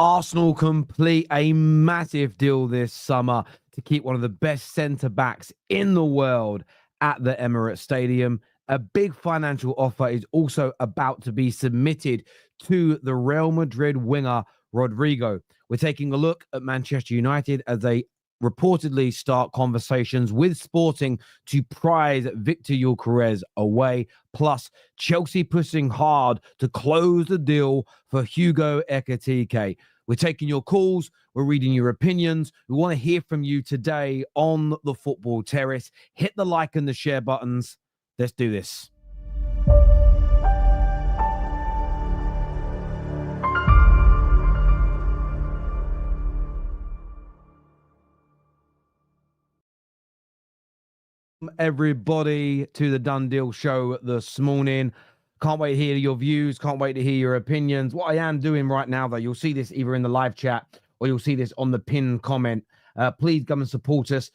Arsenal complete a massive deal this summer to keep one of the best centre-backs in the world at the Emirates Stadium. A big financial offer is also about to be submitted to the Real Madrid winger, Rodrygo. We're taking a look at Manchester United as they reportedly start conversations with Sporting to prize Victor Gyokeres away, plus Chelsea pushing hard to close the deal for Hugo Ekitike. We're taking your calls, we're reading your opinions. We want to hear from you today on the Football Terrace. Hit the like and the share buttons. Let's do this. Everybody to the Done Deal show this morning. Can't wait to hear your views. Can't wait to hear your opinions. What I am doing right now, though, you'll see this either in the live chat or you'll see this on the pinned comment. Please come and support us.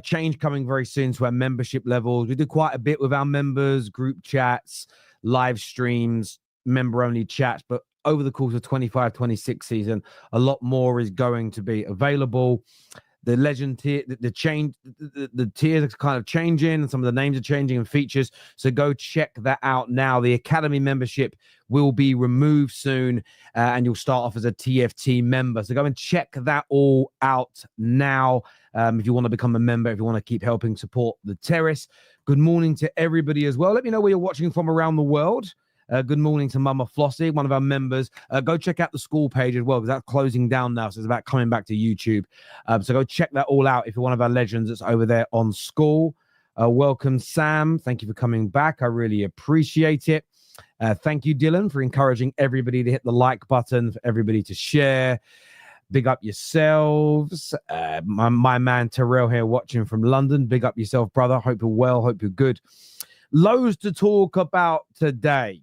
Change coming very soon to our membership levels. We do quite a bit with our members, group chats, live streams, member-only chats. But over the course of 25-26 season, a lot more is going to be available. The legend tier, the tiers are kind of changing, and some of the names are changing and features. So go check that out now. The Academy membership will be removed soon, and you'll start off as a TFT member. So go and check that all out now. If you want to become a member, if you want to keep helping support the Terrace. Good morning to everybody as well. Let me know where you're watching from around the world. Good morning to Mama Flossie, one of our members. Go check out the school page as well, because that's closing down now. So it's about coming back to YouTube. So go check that all out if you're one of our legends that's over there on school. Welcome, Sam. Thank you for coming back. I really appreciate it. Thank you, Dylan, for encouraging everybody to hit the like button, for everybody to share. Big up yourselves. My man Terrell here watching from London. Big up yourself, brother. Hope you're well. Hope you're good. Loads to talk about today.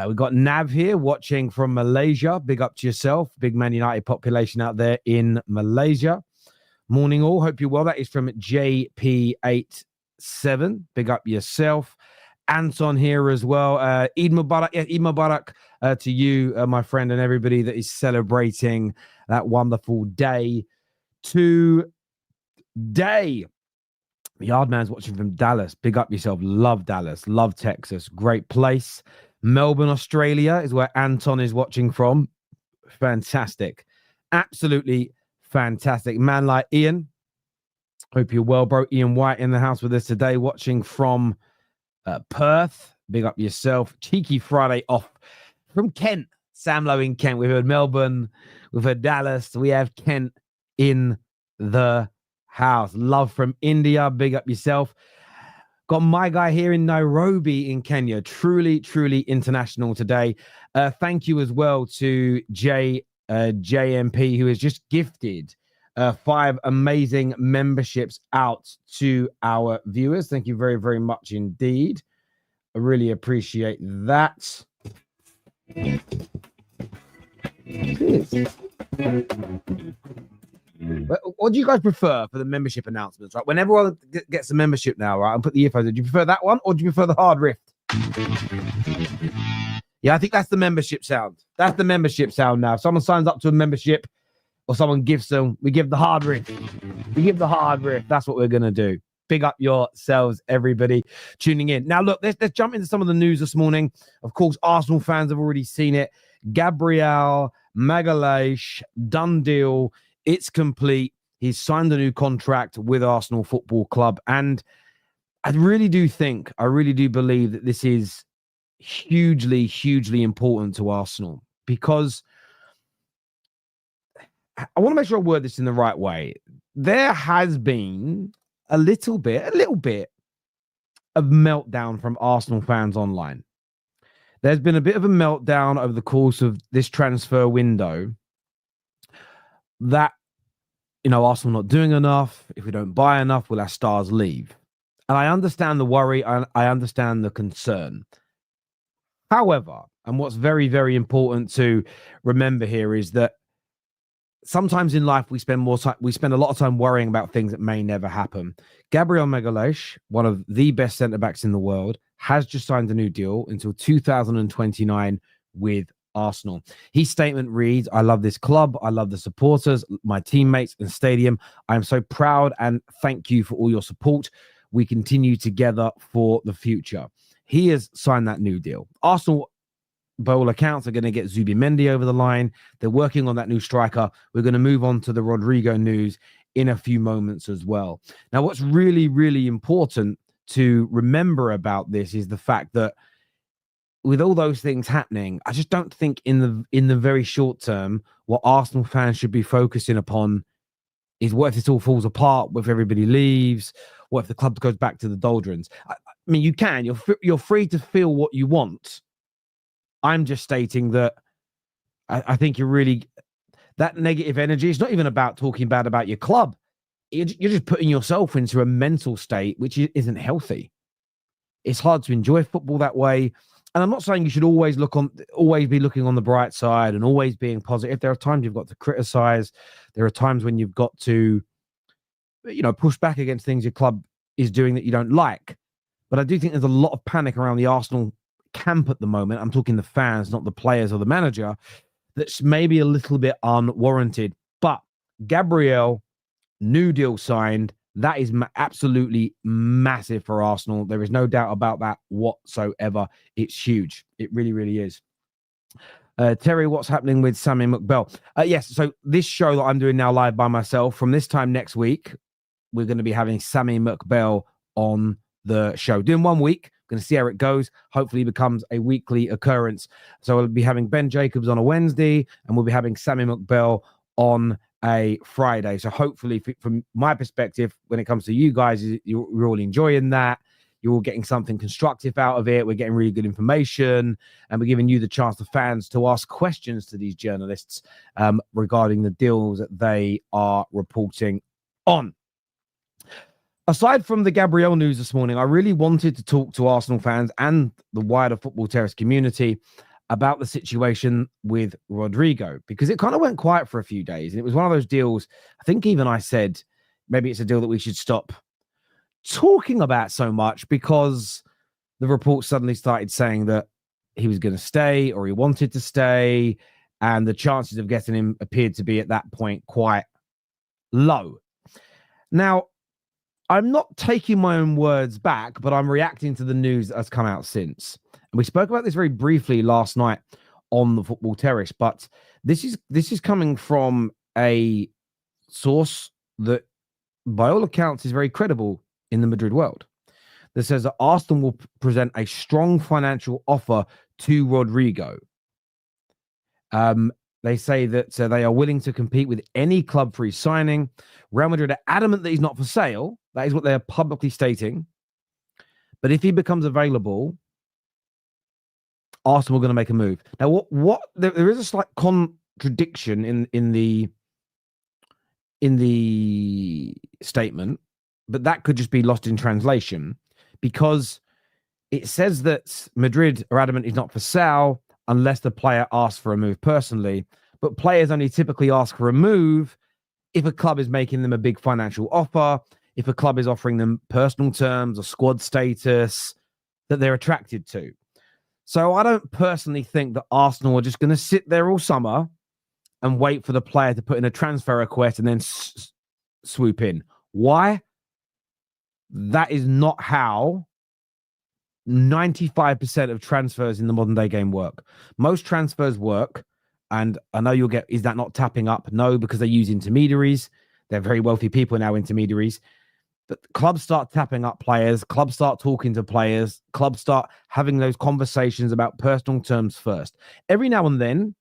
We've got Nav here watching from Malaysia. Big up to yourself. Big Man United population out there in Malaysia. Morning all. Hope you're well. That is from JP87. Big up yourself. Anton here as well. Eid Mubarak. Yeah, Eid Mubarak to you, my friend, and everybody that is celebrating that wonderful day today. Yardman's watching from Dallas. Big up yourself. Love Dallas. Love Texas. Great place. Melbourne, Australia is where Anton is watching from. Fantastic. Absolutely fantastic. Man like Ian. Hope you're well, bro. Ian White in the house with us today, watching from Perth. Big up yourself. Cheeky Friday off from Kent. Sam Lowe in Kent. We've heard Melbourne. We've heard Dallas. We have Kent in the house. Love from India. Big up yourself. Got my guy here in Nairobi in Kenya. Truly, truly international today. Thank you as well to JMP, who has just gifted 5 amazing memberships out to our viewers. Thank you very, very much indeed. I really appreciate that. What do you guys prefer for the membership announcements, right? When everyone gets a membership now, right, and put the earphones in, do you prefer that one or do you prefer the hard rift? Yeah, I think that's the membership sound. That's the membership sound now. If someone signs up to a membership or someone gives them, we give the hard rift. We give the hard rift. That's what we're going to do. Big up yourselves, everybody tuning in. Now, look, let's jump into some of the news this morning. Of course, Arsenal fans have already seen it. Gabriel, Magalhaes, done deal. It's complete. He's signed a new contract with Arsenal Football Club. And I really do believe that this is hugely, hugely important to Arsenal, because I want to make sure I word this in the right way. There has been a little bit of meltdown from Arsenal fans online. There's been a bit of a meltdown over the course of this transfer window that, you know, Arsenal not doing enough. If we don't buy enough, will our stars leave? And I understand the worry. I understand the concern. However, and what's very, very important to remember here is that sometimes in life we spend a lot of time worrying about things that may never happen. Gabriel Magalhaes, one of the best centre-backs in the world, has just signed a new deal until 2029 with Arsenal. His statement reads, "I love this club. I love the supporters, my teammates and stadium. I am so proud and thank you for all your support. We continue together for the future." He has signed that new deal. Arsenal, by all accounts, are going to get Zubimendi over the line. They're working on that new striker. We're going to move on to the Rodrygo news in a few moments as well. Now, what's really, really important to remember about this is the fact that with all those things happening, I just don't think in the very short term, what Arsenal fans should be focusing upon is what if this all falls apart, what if everybody leaves, what if the club goes back to the doldrums. I mean, you're free to feel what you want. I'm just stating that I think you're really, that negative energy, it's not even about talking bad about your club. You're just putting yourself into a mental state which isn't healthy. It's hard to enjoy football that way. And I'm not saying you should always be looking on the bright side and always being positive. There are times you've got to criticize. There are times when you've got to, push back against things your club is doing that you don't like. But I do think there's a lot of panic around the Arsenal camp at the moment. I'm talking the fans, not the players or the manager. That's maybe a little bit unwarranted. But Gabriel, new deal signed. That is absolutely massive for Arsenal. There is no doubt about that whatsoever. It's huge. It really, really is. Terry, what's happening with Sammy McBell? Yes, so this show that I'm doing now live by myself, from this time next week, we're going to be having Sammy McBell on the show. Doing 1 week. Going to see how it goes. Hopefully it becomes a weekly occurrence. So we'll be having Ben Jacobs on a Wednesday, and we'll be having Sammy McBell on a Friday. So hopefully, from my perspective, when it comes to you guys, you're all enjoying that. You're all getting something constructive out of it. We're getting really good information, and we're giving you the chance, the fans, to ask questions to these journalists regarding the deals that they are reporting on. Aside from the Gabriel news this morning, I really wanted to talk to Arsenal fans and the wider Football Terrace community about the situation with Rodrygo, because it kind of went quiet for a few days. And it was one of those deals, I think even I said, maybe it's a deal that we should stop talking about so much, because the report suddenly started saying that he was going to stay or he wanted to stay. And the chances of getting him appeared to be at that point quite low. Now, I'm not taking my own words back, but I'm reacting to the news that has come out since. And we spoke about this very briefly last night on the Football Terrace, but this is coming from a source that, by all accounts, is very credible in the Madrid world. That says that Arsenal will present a strong financial offer to Rodrygo. They say that they are willing to compete with any club for his signing. Real Madrid are adamant that he's not for sale. That is what they are publicly stating. But if he becomes available, Arsenal are going to make a move. Now, there is a slight contradiction in the statement, but that could just be lost in translation, because it says that Madrid are adamant he's not for sale unless the player asks for a move personally. But players only typically ask for a move if a club is making them a big financial offer, if a club is offering them personal terms or squad status that they're attracted to. So I don't personally think that Arsenal are just going to sit there all summer and wait for the player to put in a transfer request and then swoop in. Why? That is not how 95% of transfers in the modern day game work. Most transfers work, and I know you'll get, is that not tapping up? No, because they use intermediaries. They're very wealthy people now, intermediaries. But clubs start tapping up players, clubs start talking to players, clubs start having those conversations about personal terms first. Every now and then,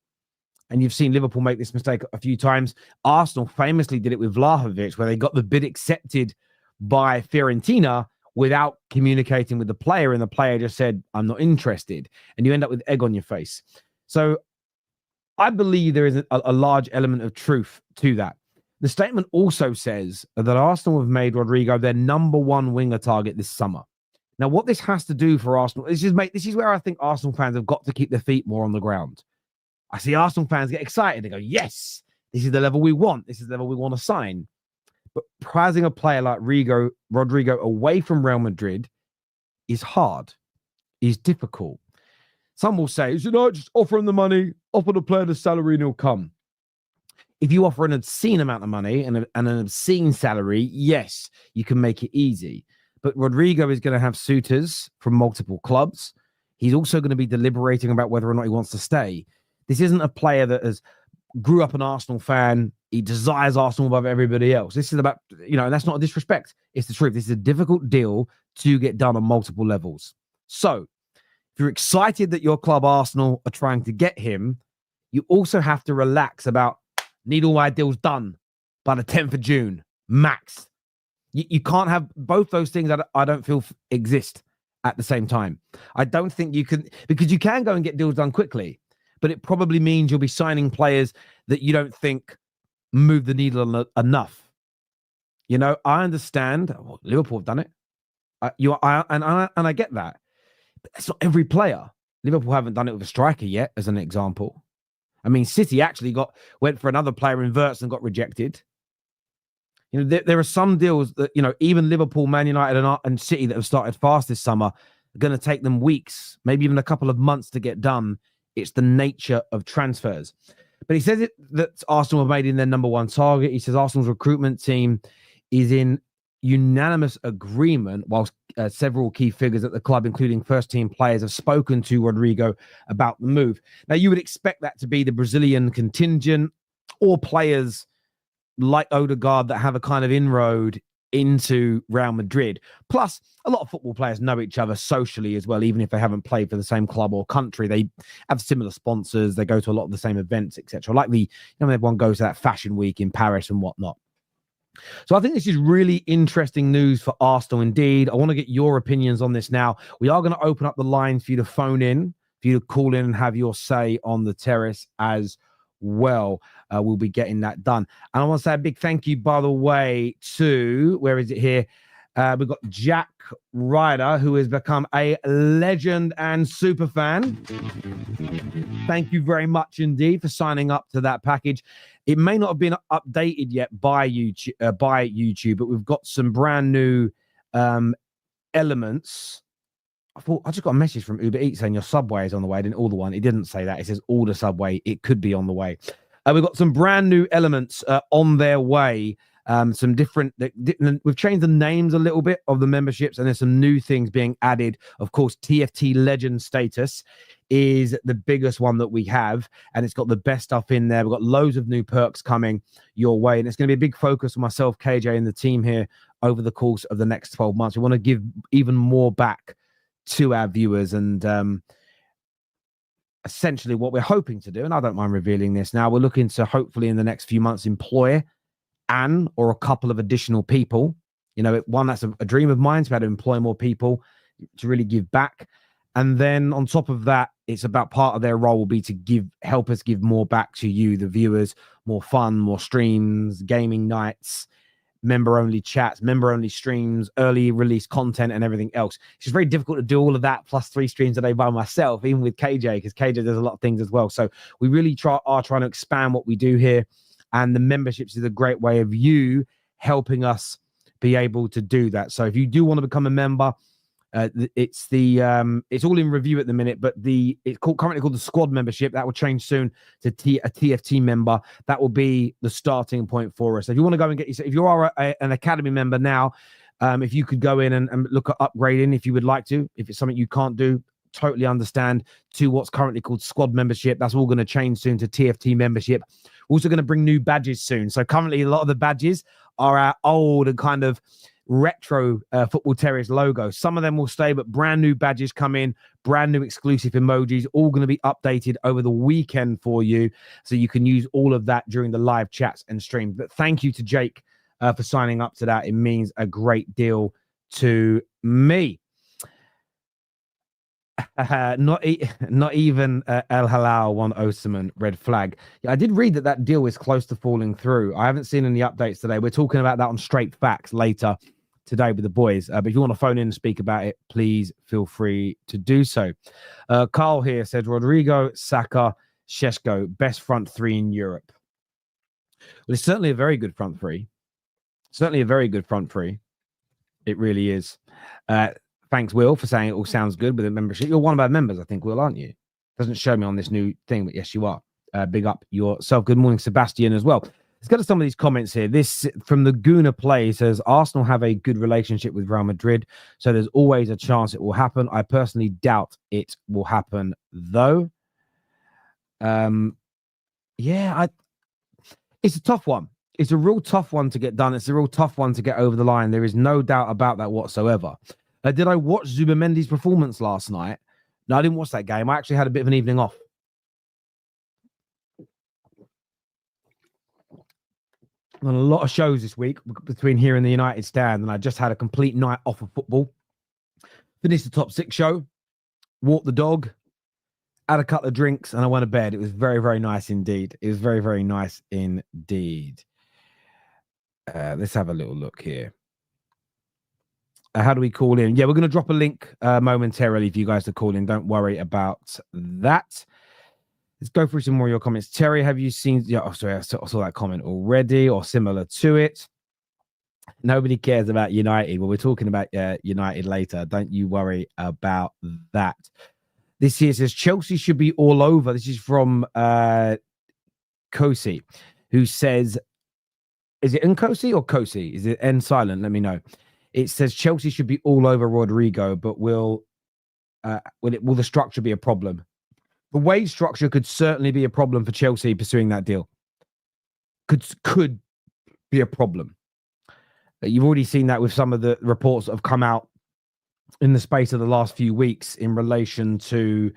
and you've seen Liverpool make this mistake a few times, Arsenal famously did it with Vlahovic, where they got the bid accepted by Fiorentina without communicating with the player, and the player just said, I'm not interested. And you end up with egg on your face. So I believe there is a large element of truth to that. The statement also says that Arsenal have made Rodrygo their number one winger target this summer. Now, what this has to do for Arsenal, this is where I think Arsenal fans have got to keep their feet more on the ground. I see Arsenal fans get excited. They go, yes, this is the level we want. This is the level we want to sign. But prizing a player like Rodrygo away from Real Madrid is hard, is difficult. Some will say, just offer him the money, Offer the player the salary and he'll come. If you offer an obscene amount of money and an obscene salary, yes, you can make it easy. But Rodrygo is going to have suitors from multiple clubs. He's also going to be deliberating about whether or not he wants to stay. This isn't a player that grew up an Arsenal fan. He desires Arsenal above everybody else. This is about, and that's not a disrespect. It's the truth. This is a difficult deal to get done on multiple levels. So if you're excited that your club Arsenal are trying to get him, you also have to relax about need all my deals done by the 10th of June, max. You can't have both those things that I don't feel exist at the same time. I don't think you can, because you can go and get deals done quickly, but it probably means you'll be signing players that you don't think move the needle enough. I understand. Well, Liverpool have done it. I get that. But that's not every player. Liverpool haven't done it with a striker yet, as an example. I mean, City actually went for another player in Verts and got rejected. There are some deals that, even Liverpool, Man United, and City that have started fast this summer are going to take them weeks, maybe even a couple of months to get done. It's the nature of transfers. But he says that Arsenal have made him their number one target. He says Arsenal's recruitment team is in unanimous agreement, whilst several key figures at the club, including first-team players, have spoken to Rodrygo about the move. Now, you would expect that to be the Brazilian contingent or players like Odegaard that have a kind of inroad into Real Madrid. Plus, a lot of football players know each other socially as well, even if they haven't played for the same club or country. They have similar sponsors. They go to a lot of the same events, etc. Like everyone goes to that fashion week in Paris and whatnot. So I think this is really interesting news for Arsenal indeed. I want to get your opinions on this now. We are going to open up the lines for you to phone in, for you to call in and have your say on the terrace as well. We'll be getting that done. And I want to say a big thank you, by the way, to, where is it here? We've got Jack Ryder, who has become a legend and super fan. Thank you very much indeed for signing up to that package. It may not have been updated yet by YouTube, but we've got some brand new elements. I just got a message from Uber Eats saying your Subway is on the way. I didn't order one. It didn't say that. It says order Subway. It could be on the way. We've got some brand new elements on their way. Some different, we've changed the names a little bit of the memberships, and there's some new things being added. Of course, TFT Legend status is the biggest one that we have, and it's got the best stuff in there. We've got loads of new perks coming your way, and it's going to be a big focus for myself, KJ, and the team here over the course of the next 12 months. We want to give even more back to our viewers, and essentially what we're hoping to do, and I don't mind revealing this now, we're looking to hopefully in the next few months employ an or a couple of additional people. One, that's a dream of mine, to be able to employ more people to really give back. And then on top of that, it's about part of their role will be to help us give more back to you, the viewers, more fun, more streams, gaming nights, member-only chats, member-only streams, early release content, and everything else. It's just very difficult to do all of that plus 3 streams a day by myself, even with KJ, because KJ does a lot of things as well. So we really are trying to expand what we do here, and the memberships is a great way of you helping us be able to do that. So if you do want to become a member, it's all in review at the minute, but it's currently called the squad membership. That will change soon to a TFT member. That will be the starting point for us. So if you want to go and if you are an academy member now, if you could go in and look at upgrading, if you would like to, if it's something you can't do, totally understand, to what's currently called squad membership. That's all going to change soon to TFT membership. We're also going to bring new badges soon. So currently a lot of the badges are our old and kind of retro Football Terrace logo. Some of them will stay, but brand new badges come in, brand new exclusive emojis, all going to be updated over the weekend for you, so you can use all of that during the live chats and streams. But thank you to Jake for signing up to that. It means a great deal to me. Not even El Halal won Osimhen, red flag. Yeah, I did read that deal is close to falling through. I haven't seen any updates today. We're talking about that on Straight Facts later today with the boys. But if you want to phone in and speak about it, please feel free to do so. Carl here said Rodrygo, Saka, Šeško, best front three in Europe. Well, it's certainly a very good front three. Certainly a very good front three. It really is. Thanks, Will, for saying it all sounds good with a membership. You're one of our members, I think, Will, aren't you? Doesn't show me on this new thing, but yes, you are. Big up yourself. Good morning, Sebastian, as well. Let's go to some of these comments here. This from the Guna Play says, Arsenal have a good relationship with Real Madrid, so there's always a chance it will happen. I personally doubt it will happen, though. Yeah, it's a tough one. It's a real tough one to get done. It's a real tough one to get over the line. There is no doubt about that whatsoever. Did I watch Zubamendi's performance last night? No, I didn't watch that game. I actually had a bit of an evening off. On a lot of shows this week between here and the United stand, and I just had a complete night off of football. Finished the top 6 show, walked the dog, had a couple of drinks, and I went to bed. It was very, very nice indeed. It was very, very nice indeed. Let's have a little look here. How do we call in? Yeah, we're going to drop a link momentarily for you guys to call in. Don't worry about that. Let's go through some more of your comments. Terry, have you seen... Yeah, oh, sorry, I saw that comment already or similar to it. Nobody cares about United. Well, we're talking about United later. Don't you worry about that. This here says Chelsea should be all over. This is from Kosi, who says... Is it Nkosi or Kosi? Is it N silent? Let me know. It says Chelsea should be all over Rodrygo, but will the structure be a problem? The wage structure could certainly be a problem for Chelsea pursuing that deal. Could be a problem. You've already seen that with some of the reports that have come out in the space of the last few weeks in relation to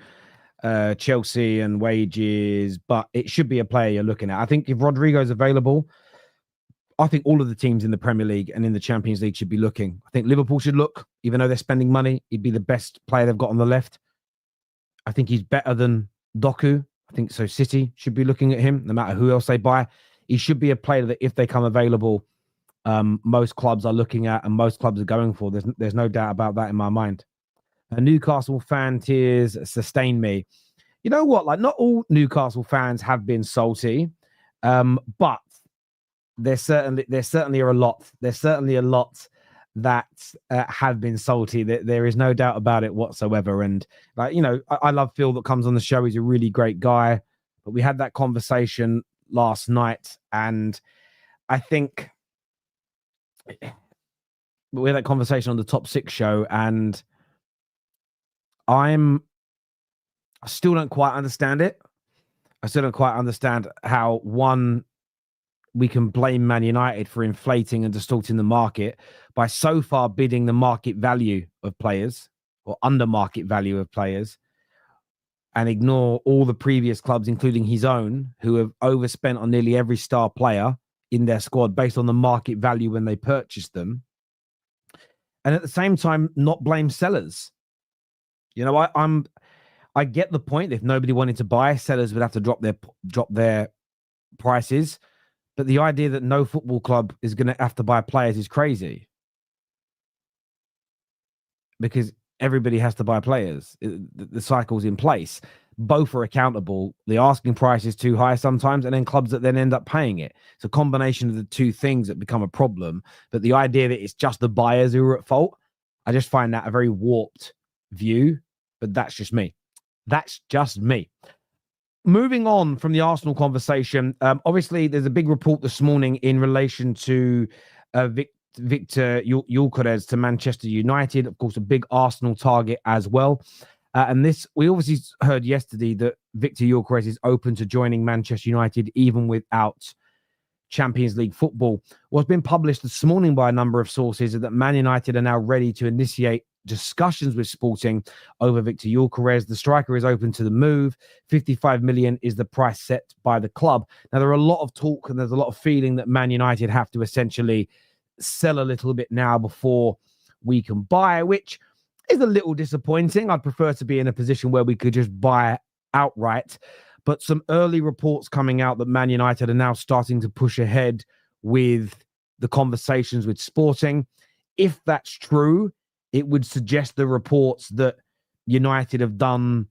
Chelsea and wages, but it should be a player you're looking at. I think if Rodrygo is available, I think all of the teams in the Premier League and in the Champions League should be looking. I think Liverpool should look, even though they're spending money. He'd be the best player they've got on the left. I think he's better than Doku. I think so. City should be looking at him, no matter who else they buy. He should be a player that, if they come available, most clubs are looking at and most clubs are going for. There's no doubt about that in my mind. A Newcastle fan tears sustain me. You know what? Like, not all Newcastle fans have been salty, but there certainly are a lot. There's certainly a lot that have been salty. There is no doubt about it whatsoever. And like, you know, I love Phil that comes on the show. He's a really great guy. But we had that conversation last night, and I think we had that conversation on the Top 6 show, and I still don't quite understand it. I still don't quite understand how we can blame Man United for inflating and distorting the market by so far bidding the market value of players or under market value of players, and ignore all the previous clubs, including his own, who have overspent on nearly every star player in their squad based on the market value when they purchased them. And at the same time, not blame sellers. You know, I get the point. If nobody wanted to buy, sellers would have to drop their prices. But the idea that no football club is going to have to buy players is crazy. Because everybody has to buy players. The cycle's in place. Both are accountable. The asking price is too high sometimes, and then clubs that then end up paying it. It's a combination of the two things that become a problem. But the idea that it's just the buyers who are at fault, I just find that a very warped view. But that's just me. That's just me. Moving on from the Arsenal conversation, obviously there's a big report this morning in relation to Victor Gyokeres to Manchester United. Of course, a big Arsenal target as well. And this, we obviously heard yesterday that Victor Gyokeres is open to joining Manchester United even without Champions League football. What's been published this morning by a number of sources is that Man United are now ready to initiate discussions with Sporting over Victor Gyokeres. The striker is open to the move. 55 million is the price set by the club. Now, there are a lot of talk and there's a lot of feeling that Man United have to essentially sell a little bit now before we can buy, which is a little disappointing. I'd prefer to be in a position where we could just buy outright. But some early reports coming out that Man United are now starting to push ahead with the conversations with Sporting. If that's true, it would suggest the reports that United have done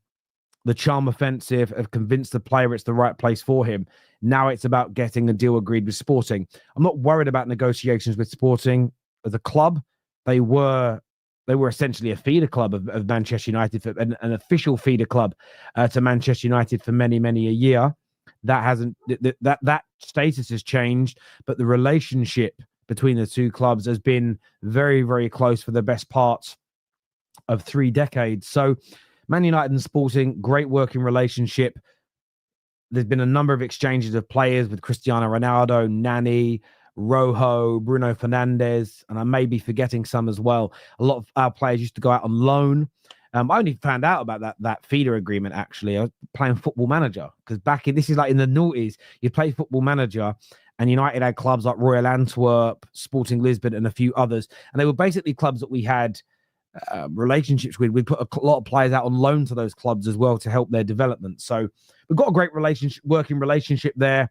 the charm offensive, have convinced the player it's the right place for him. Now it's about getting a deal agreed with Sporting. I'm not worried about negotiations with Sporting as a club. They were they were essentially a feeder club of Manchester United, an official feeder club to Manchester United for many, many a year. That hasn't that status has changed, but the relationship between the two clubs has been very, very close for the best part of 3 decades. So Man United and Sporting, great working relationship. There's been a number of exchanges of players with Cristiano Ronaldo, Nani, Rojo, Bruno Fernandes, and I may be forgetting some as well. A lot of our players used to go out on loan. I only found out about that feeder agreement, actually. I was playing Football Manager, because this is like in the noughties, you play Football Manager, and United had clubs like Royal Antwerp, Sporting Lisbon, and a few others. And they were basically clubs that we had relationships with. We put a lot of players out on loan to those clubs as well to help their development. So we've got a great working relationship there.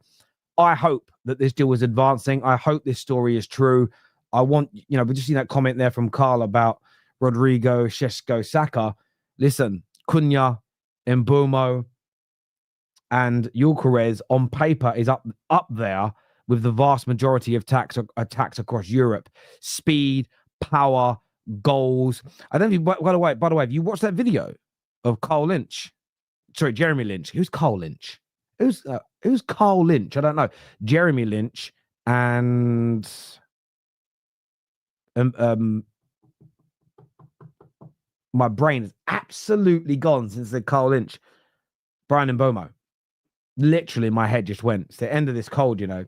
I hope that this deal is advancing. I hope this story is true. I want, we just seen that comment there from Carl about Rodrygo, Šeško, Saka. Listen, Cunha, Mbeumo, and Gyokeres on paper is up there with the vast majority of attacks across Europe. Speed, power, goals. I don't think, by the way, have you watched that video of Jeremy Lynch? Who's Carl Lynch? Who's Carl Lynch? I don't know. Jeremy Lynch and my brain is absolutely gone since the Carl Lynch. Brian Mbeumo. Literally, my head just went. It's the end of this cold, Have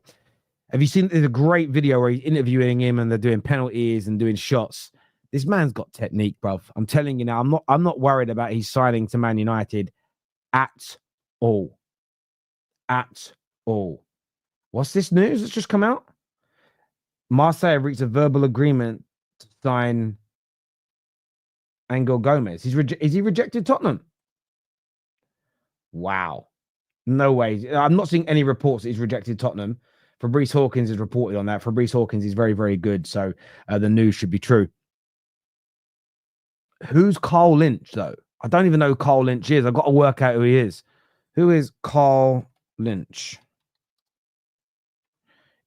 you seen? There's a great video where he's interviewing him and they're doing penalties and doing shots. This man's got technique, bruv. I'm telling you now. I'm not worried about his signing to Man United at all. At all. What's this news that's just come out? Marseille reached a verbal agreement to sign Angel Gomez. Is he rejected Tottenham? Wow. No way. I'm not seeing any reports that he's rejected Tottenham. Fabrice Hawkins has reported on that. Fabrice Hawkins is very, very good. So the news should be true. Who's Carl Lynch, though? I don't even know who Carl Lynch is. I've got to work out who he is. Who is Carl Lynch?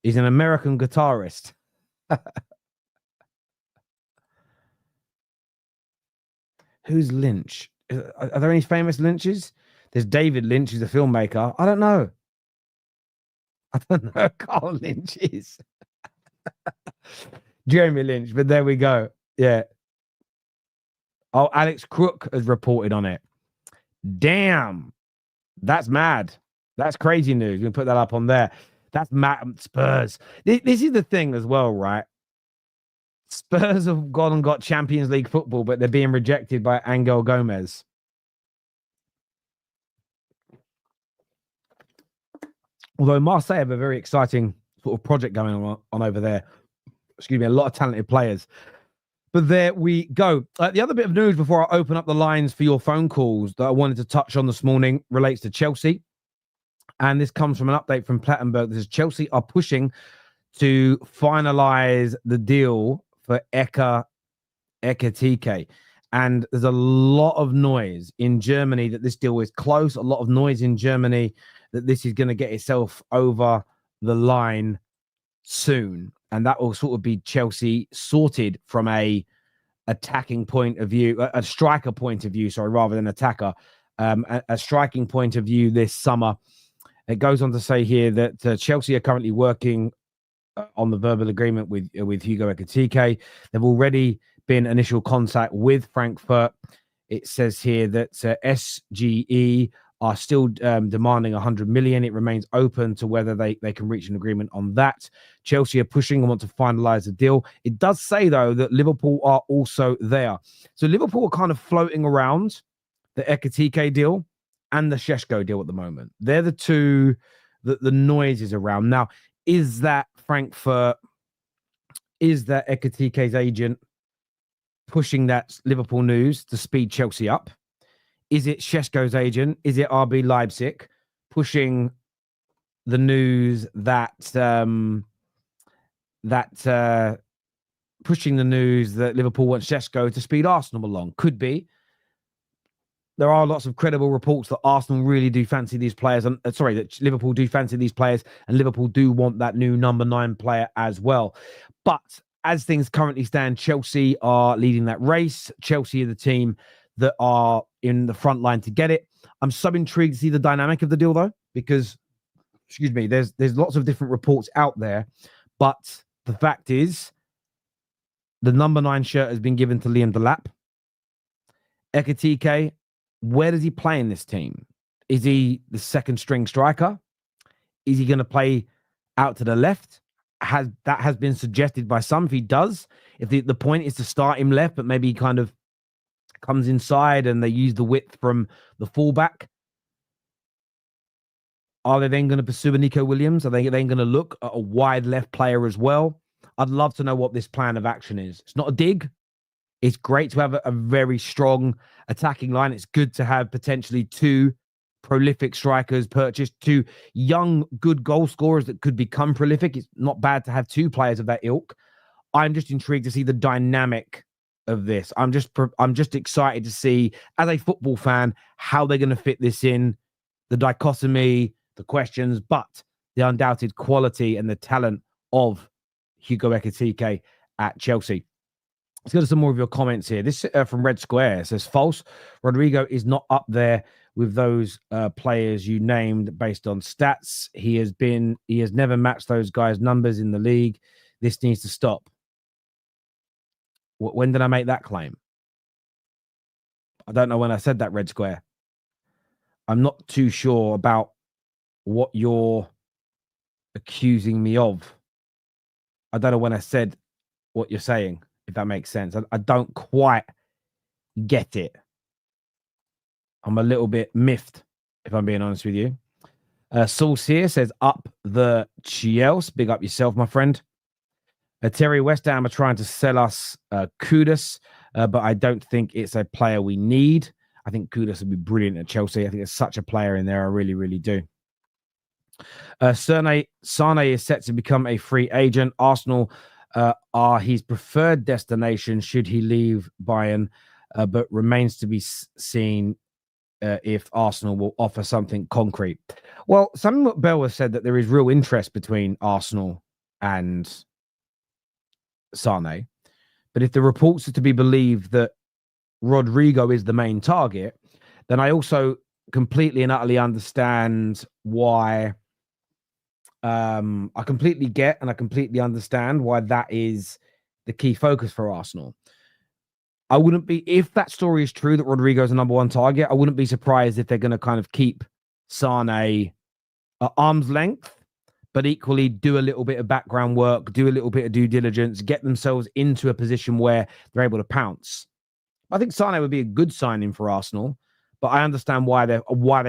He's an American guitarist. Who's Lynch? Are there any famous Lynches? There's David Lynch, who's a filmmaker. I don't know. I don't know who Carl Lynch is. Jeremy Lynch, but there we go. Yeah. Oh, Alex Crook has reported on it. Damn. That's mad. That's crazy news. We can put that up on there. That's mad. Spurs. This is the thing as well, right? Spurs have gone and got Champions League football, but they're being rejected by Angel Gomez. Although Marseille have a very exciting sort of project going on over there. Excuse me, a lot of talented players. But there we go. The other bit of news before I open up the lines for your phone calls that I wanted to touch on this morning relates to Chelsea. And this comes from an update from Plattenberg. This is Chelsea are pushing to finalise the deal for Ekitike. And there's a lot of noise in Germany that this deal is close. A lot of noise in Germany that this is going to get itself over the line soon. And that will sort of be Chelsea sorted from a attacking point of view, a striker point of view, sorry, rather than attacker, a striking point of view this summer. It goes on to say here that Chelsea are currently working on the verbal agreement with Hugo Ekitike. They've already been initial contact with Frankfurt. It says here that SGE are still demanding 100 million. It remains open to whether they can reach an agreement on that. Chelsea are pushing and want to finalise the deal. It does say, though, that Liverpool are also there. So Liverpool are kind of floating around the Ekitike deal and the Šeško deal at the moment. They're the two that the noise is around. Now, is that Frankfurt, is that Ekitike's agent pushing that Liverpool news to speed Chelsea up? Is it Šeško's agent? Is it RB Leipzig pushing the news that pushing the news that Liverpool wants Šeško to speed Arsenal along? Could be. There are lots of credible reports that Arsenal really do fancy these players, and that Liverpool do fancy these players, and Liverpool do want that new number 9 player as well. But as things currently stand, Chelsea are leading that race. Chelsea are the team that are in the front line to get it. I'm so intrigued to see the dynamic of the deal, though, because, excuse me, there's lots of different reports out there, but the fact is, the number 9 shirt has been given to Liam Delap. Ekitike, where does he play in this team? Is he the second string striker? Is he going to play out to the left? That has been suggested by some. If he does, if the point is to start him left, but maybe he kind of comes inside and they use the width from the fullback, are they then going to pursue a Nico Williams? Are they then going to look at a wide left player as well? I'd love to know what this plan of action is. It's not a dig. It's great to have a very strong attacking line. It's good to have potentially 2 prolific strikers purchased, 2 young, good goal scorers that could become prolific. It's not bad to have 2 players of that ilk. I'm just intrigued to see the dynamic of this. I'm just excited to see, as a football fan, how they're going to fit this in, the dichotomy, the questions, but the undoubted quality and the talent of Hugo Ekitike at Chelsea. Let's go to some more of your comments here. This from Red Square says, false. Rodrygo is not up there with those players you named based on stats. He has never matched those guys' numbers in the league. This needs to stop. When did I make that claim? I don't know when I said that, Red Square. I'm not too sure about what you're accusing me of. I don't know when I said what you're saying, if that makes sense. I don't quite get it. I'm a little bit miffed, if I'm being honest with you. Sauce here says, up the Chelsea. Big up yourself, my friend. Terry, West Ham are trying to sell us Kudus, but I don't think it's a player we need. I think Kudus would be brilliant at Chelsea. I think there's such a player in there. I really, really do. Sane is set to become a free agent. Arsenal are his preferred destination should he leave Bayern, but remains to be seen if Arsenal will offer something concrete. Well, Samuel Bell has said that there is real interest between Arsenal and Sane, but if the reports are to be believed that Rodrygo is the main target, then I also completely and utterly understand why. I completely get and I completely understand why that is the key focus for Arsenal. I wouldn't be, if that story is true that Rodrygo is the number 1 target, I wouldn't be surprised if they're going to kind of keep Sane at arm's length, but equally do a little bit of background work, do a little bit of due diligence, get themselves into a position where they're able to pounce. I think Sane would be a good signing for Arsenal, but I understand why they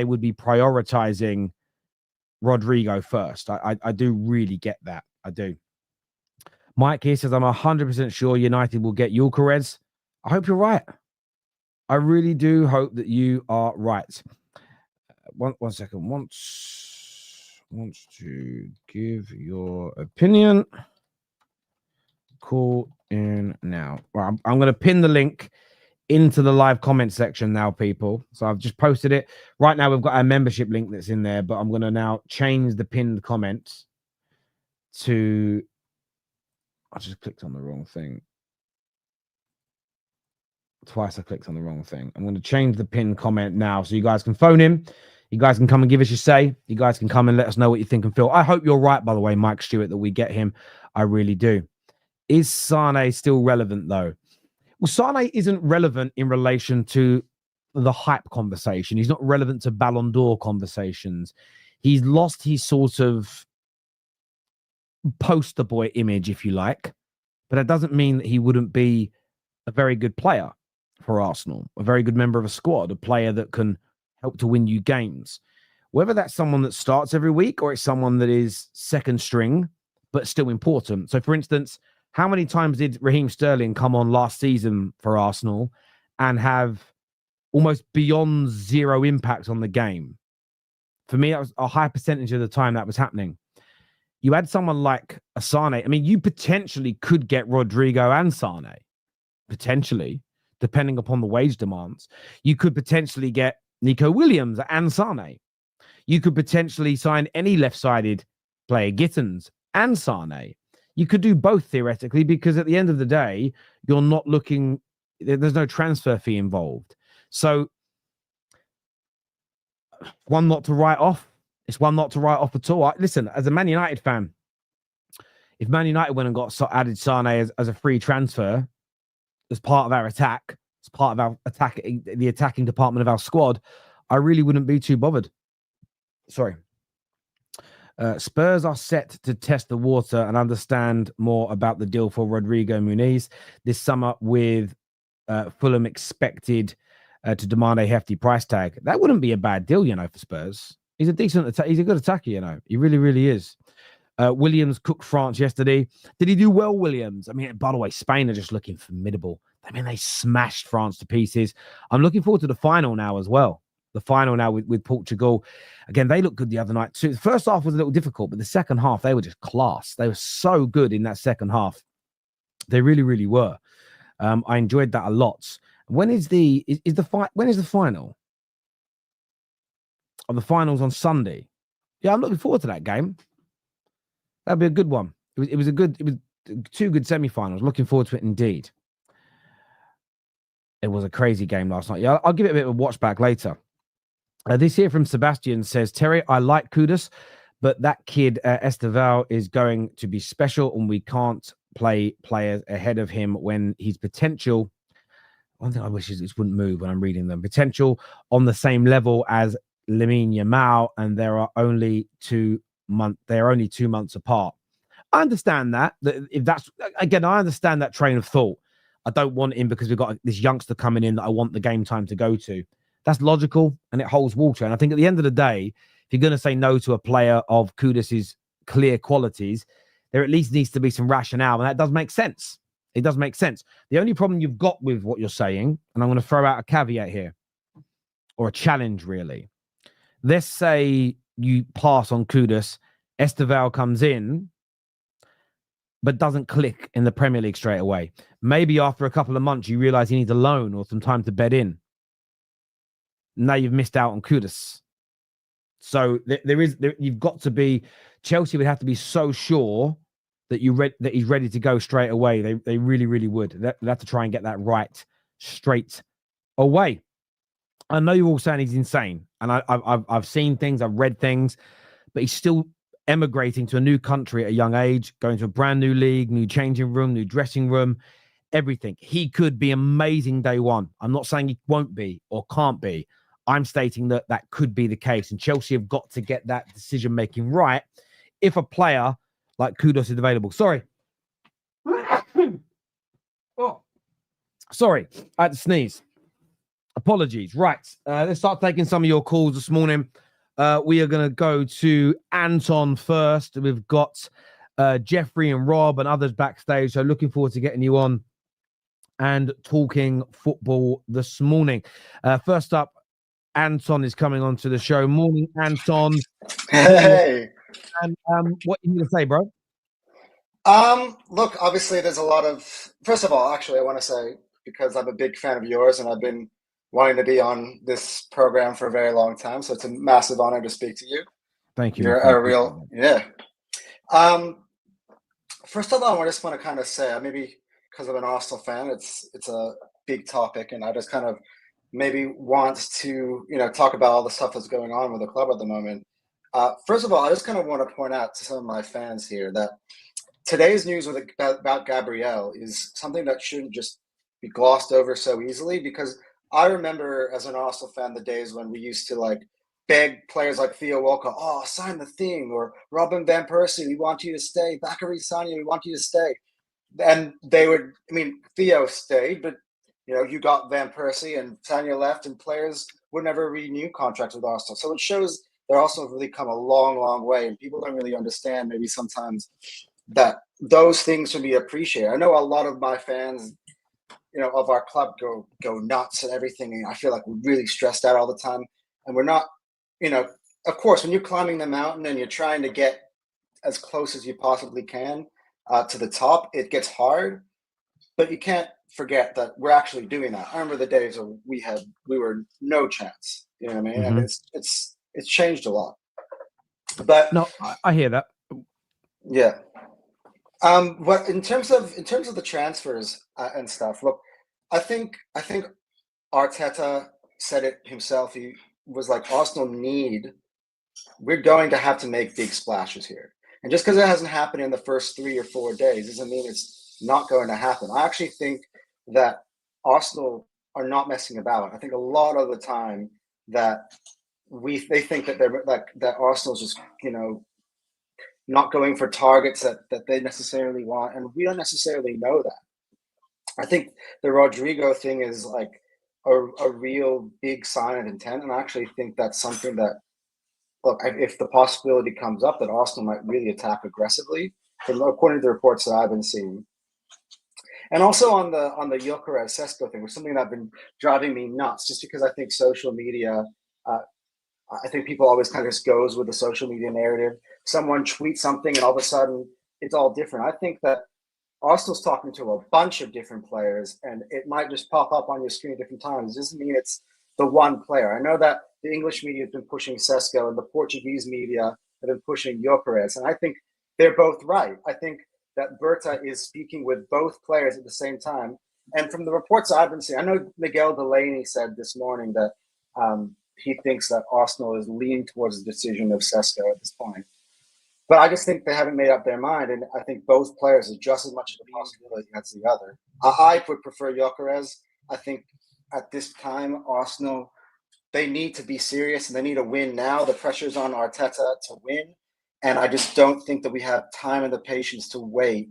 would be prioritizing Rodrygo first. I do really get that. I do. Mike here says, I'm 100% sure United will get Gyokeres. I hope you're right. I really do hope that you are right. One second. Wants to give your opinion. Call in now. Well, I'm going to pin the link into the live comment section now, people. So I've just posted it. Right now, we've got our membership link that's in there, but I'm going to now change the pinned comment to... I just clicked on the wrong thing. Twice I clicked on the wrong thing. I'm going to change the pinned comment now so you guys can phone him. You guys can come and give us your say. You guys can come and let us know what you think and feel. I hope you're right, by the way, Mike Stewart, that we get him. I really do. Is Sane still relevant, though? Well, Sane isn't relevant in relation to the hype conversation. He's not relevant to Ballon d'Or conversations. He's lost his sort of poster boy image, if you like. But that doesn't mean that he wouldn't be a very good player for Arsenal, a very good member of a squad, a player that can help to win you games. Whether that's someone that starts every week or it's someone that is second string, but still important. So, for instance, how many times did Raheem Sterling come on last season for Arsenal and have almost beyond zero impact on the game? For me, that was a high percentage of the time that was happening. You had someone like a Sane. I mean, you potentially could get Rodrygo and Sane, potentially, depending upon the wage demands. You could potentially get Nico Williams and Sane. You could potentially sign any left-sided player, Gittins and Sane. You could do both theoretically, because at the end of the day, you're not looking, there's no transfer fee involved. So one not to write off. It's one not to write off at all. Listen, as a Man United fan, if Man United went and got added Sane as a free transfer, as part of our attack, as part of our attack, the attacking department of our squad, I really wouldn't be too bothered. Sorry. Spurs are set to test the water and understand more about the deal for Rodrygo Muniz this summer, with Fulham expected to demand a hefty price tag. That wouldn't be a bad deal, you know, for Spurs. He's a decent he's a good attacker, you know. He really, really is. Williams cooked France yesterday. Did he do well, Williams? I mean, by the way, Spain are just looking formidable. I mean, they smashed France to pieces. I'm looking forward to the final now as well. The final now with Portugal. Again, they looked good the other night too. The first half was a little difficult, but the second half, they were just class. They were so good in that second half. They really, really were. I enjoyed that a lot. When is the final? Oh, the finals on Sunday. Yeah, I'm looking forward to that game. That'd be a good one. It was two good semi-finals. Looking forward to it indeed. It was a crazy game last night. Yeah, I'll give it a bit of a watch back later. This here from Sebastian says, Terry, I like Kudus, but that kid Esteval is going to be special, and we can't play players ahead of him when his potential. One thing I wish is it wouldn't move when I'm reading them. Potential on the same level as Lamine Yamal, and they are only 2 months apart. I understand that. If that's again, I understand that train of thought. I don't want him because we've got this youngster coming in that I want the game time to go to. That's logical and it holds water. And I think at the end of the day, if you're going to say no to a player of Kudus's clear qualities, there at least needs to be some rationale. And that does make sense. It does make sense. The only problem you've got with what you're saying, and I'm going to throw out a caveat here, or a challenge really. Let's say you pass on Kudus, Esteval comes in, but doesn't click in the Premier League straight away. Maybe after a couple of months, you realize you need a loan or some time to bed in. Now you've missed out on Kudus. So you've got to be, Chelsea would have to be so sure that that he's ready to go straight away. They really, really would. They'd have to try and get that right straight away. I know you're all saying he's insane, and I've seen things, I've read things, but he's still emigrating to a new country at a young age, going to a brand new league, new changing room, new dressing room, everything. He could be amazing day one. I'm not saying he won't be or can't be. I'm stating that that could be the case, and Chelsea have got to get that decision-making right if a player like Kudus is available. Sorry. Oh, sorry. I had to sneeze. Apologies. Right. Let's start taking some of your calls this morning. We are going to go to Anton first. We've got Jeffrey and Rob and others backstage. So looking forward to getting you on and talking football this morning. First up, Anton is coming onto the show. Morning, Anton. Hey. And what are you going to say, bro? Look, obviously there's a lot of, first of all, actually, I want to say, because I'm a big fan of yours and I've been wanting to be on this program for a very long time. So it's a massive honor to speak to you. Thank you. You're a real, yeah. First of all, I just want to kind of say, maybe because I'm an Arsenal fan, it's a big topic, and I just kind of maybe want to, talk about all the stuff that's going on with the club at the moment. First of all, I just kind of want to point out to some of my fans here that today's news about Gabriel is something that shouldn't just be glossed over so easily, because I remember as an Arsenal fan the days when we used to beg players like Theo Walcott, oh, sign the thing, or Robin Van Persie, we want you to stay, Bakary Sagna, we want you to stay. And they would, Theo stayed, but you got Van Persie and Sagna left, and players would never renew contracts with Arsenal. So it shows they're also really come a long, long way, and people don't really understand maybe sometimes that those things should be appreciated. I know a lot of my fans, of our club go nuts and everything, and I feel like we're really stressed out all the time, and we're not, of course, when you're climbing the mountain and you're trying to get as close as you possibly can to the top, it gets hard, but you can't forget that we're actually doing that. I remember the days where we were no chance, you know what I mean? Mm-hmm. And it's changed a lot. But no, I hear that. Yeah. What in terms of the transfers and stuff? Look, I think Arteta said it himself. He was like, Arsenal we're going to have to make big splashes here. And just because it hasn't happened in the first 3 or 4 days doesn't mean it's not going to happen. I actually think that Arsenal are not messing about. I think a lot of the time that they think that that Arsenal's just, not going for targets that they necessarily want, and we don't necessarily know that. I think the Rodrygo thing is like a real big sign of intent, and I actually think that's something that, look, if the possibility comes up that Arsenal might really attack aggressively, according to the reports that I've been seeing. And also on the Gyokeres Sesko thing, was something that's been driving me nuts, just because I think social media, I think people always kind of just goes with the social media narrative. Someone tweets something and all of a sudden it's all different. I think that Arsenal's talking to a bunch of different players, and it might just pop up on your screen at different times. It doesn't mean it's the one player. I know that the English media has been pushing Sesko and the Portuguese media have been pushing Gyokeres, and I think they're both right. I think that Berta is speaking with both players at the same time. And from the reports I've been seeing, I know Miguel Delaney said this morning that he thinks that Arsenal is leaning towards the decision of Sesko at this point. But I just think they haven't made up their mind, and I think both players are just as much of a possibility as the other. I would prefer Gyokeres. I think at this time, Arsenal, they need to be serious and they need to win now. The pressure's on Arteta to win, and I just don't think that we have time and the patience to wait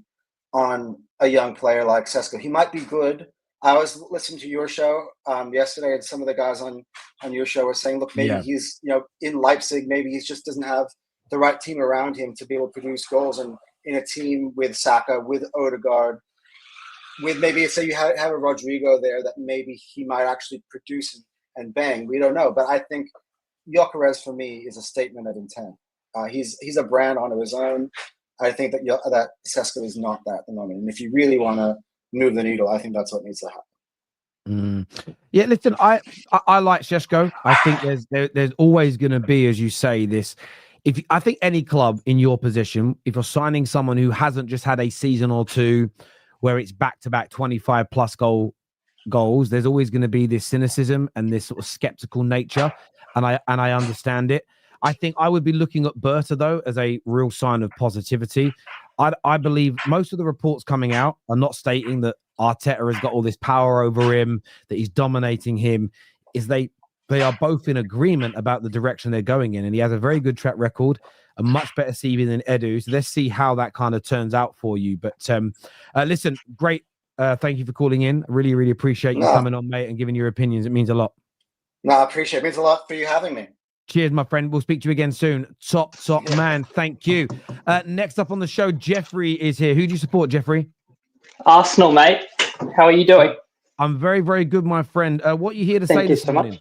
on a young player like Sesko. He might be good. I was listening to your show yesterday, and some of the guys on your show were saying, look, maybe he's in Leipzig, maybe he just doesn't have the right team around him to be able to produce goals, and in a team with Saka, with Odegaard, with maybe say you have a Rodrygo there, that maybe he might actually produce and bang. We don't know, but I think Gyokeres for me is a statement of intent. He's a brand on his own. I think that Sesko is not that at the moment, and if you really want to move the needle, I think that's what needs to happen. Yeah, listen, I like Sesko. I think there's always going to be, as you say, this. I think any club in your position, if you're signing someone who hasn't just had a season or two where it's back-to-back 25-plus goals, there's always going to be this cynicism and this sort of skeptical nature, and I understand it. I think I would be looking at Berta, though, as a real sign of positivity. I believe most of the reports coming out are not stating that Arteta has got all this power over him, that he's dominating him. They are both in agreement about the direction they're going in, and he has a very good track record, a much better CV than Edu. So let's see how that kind of turns out for you. But listen, great. Thank you for calling in. I really, really appreciate you coming on, mate, and giving your opinions. It means a lot. No, I appreciate it. It means a lot for you having me. Cheers, my friend. We'll speak to you again soon. Top man. Thank you. Next up on the show, Jeffery is here. Who do you support, Jeffery? Arsenal, mate. How are you doing? I'm very, very good, my friend. What are you here to say this morning?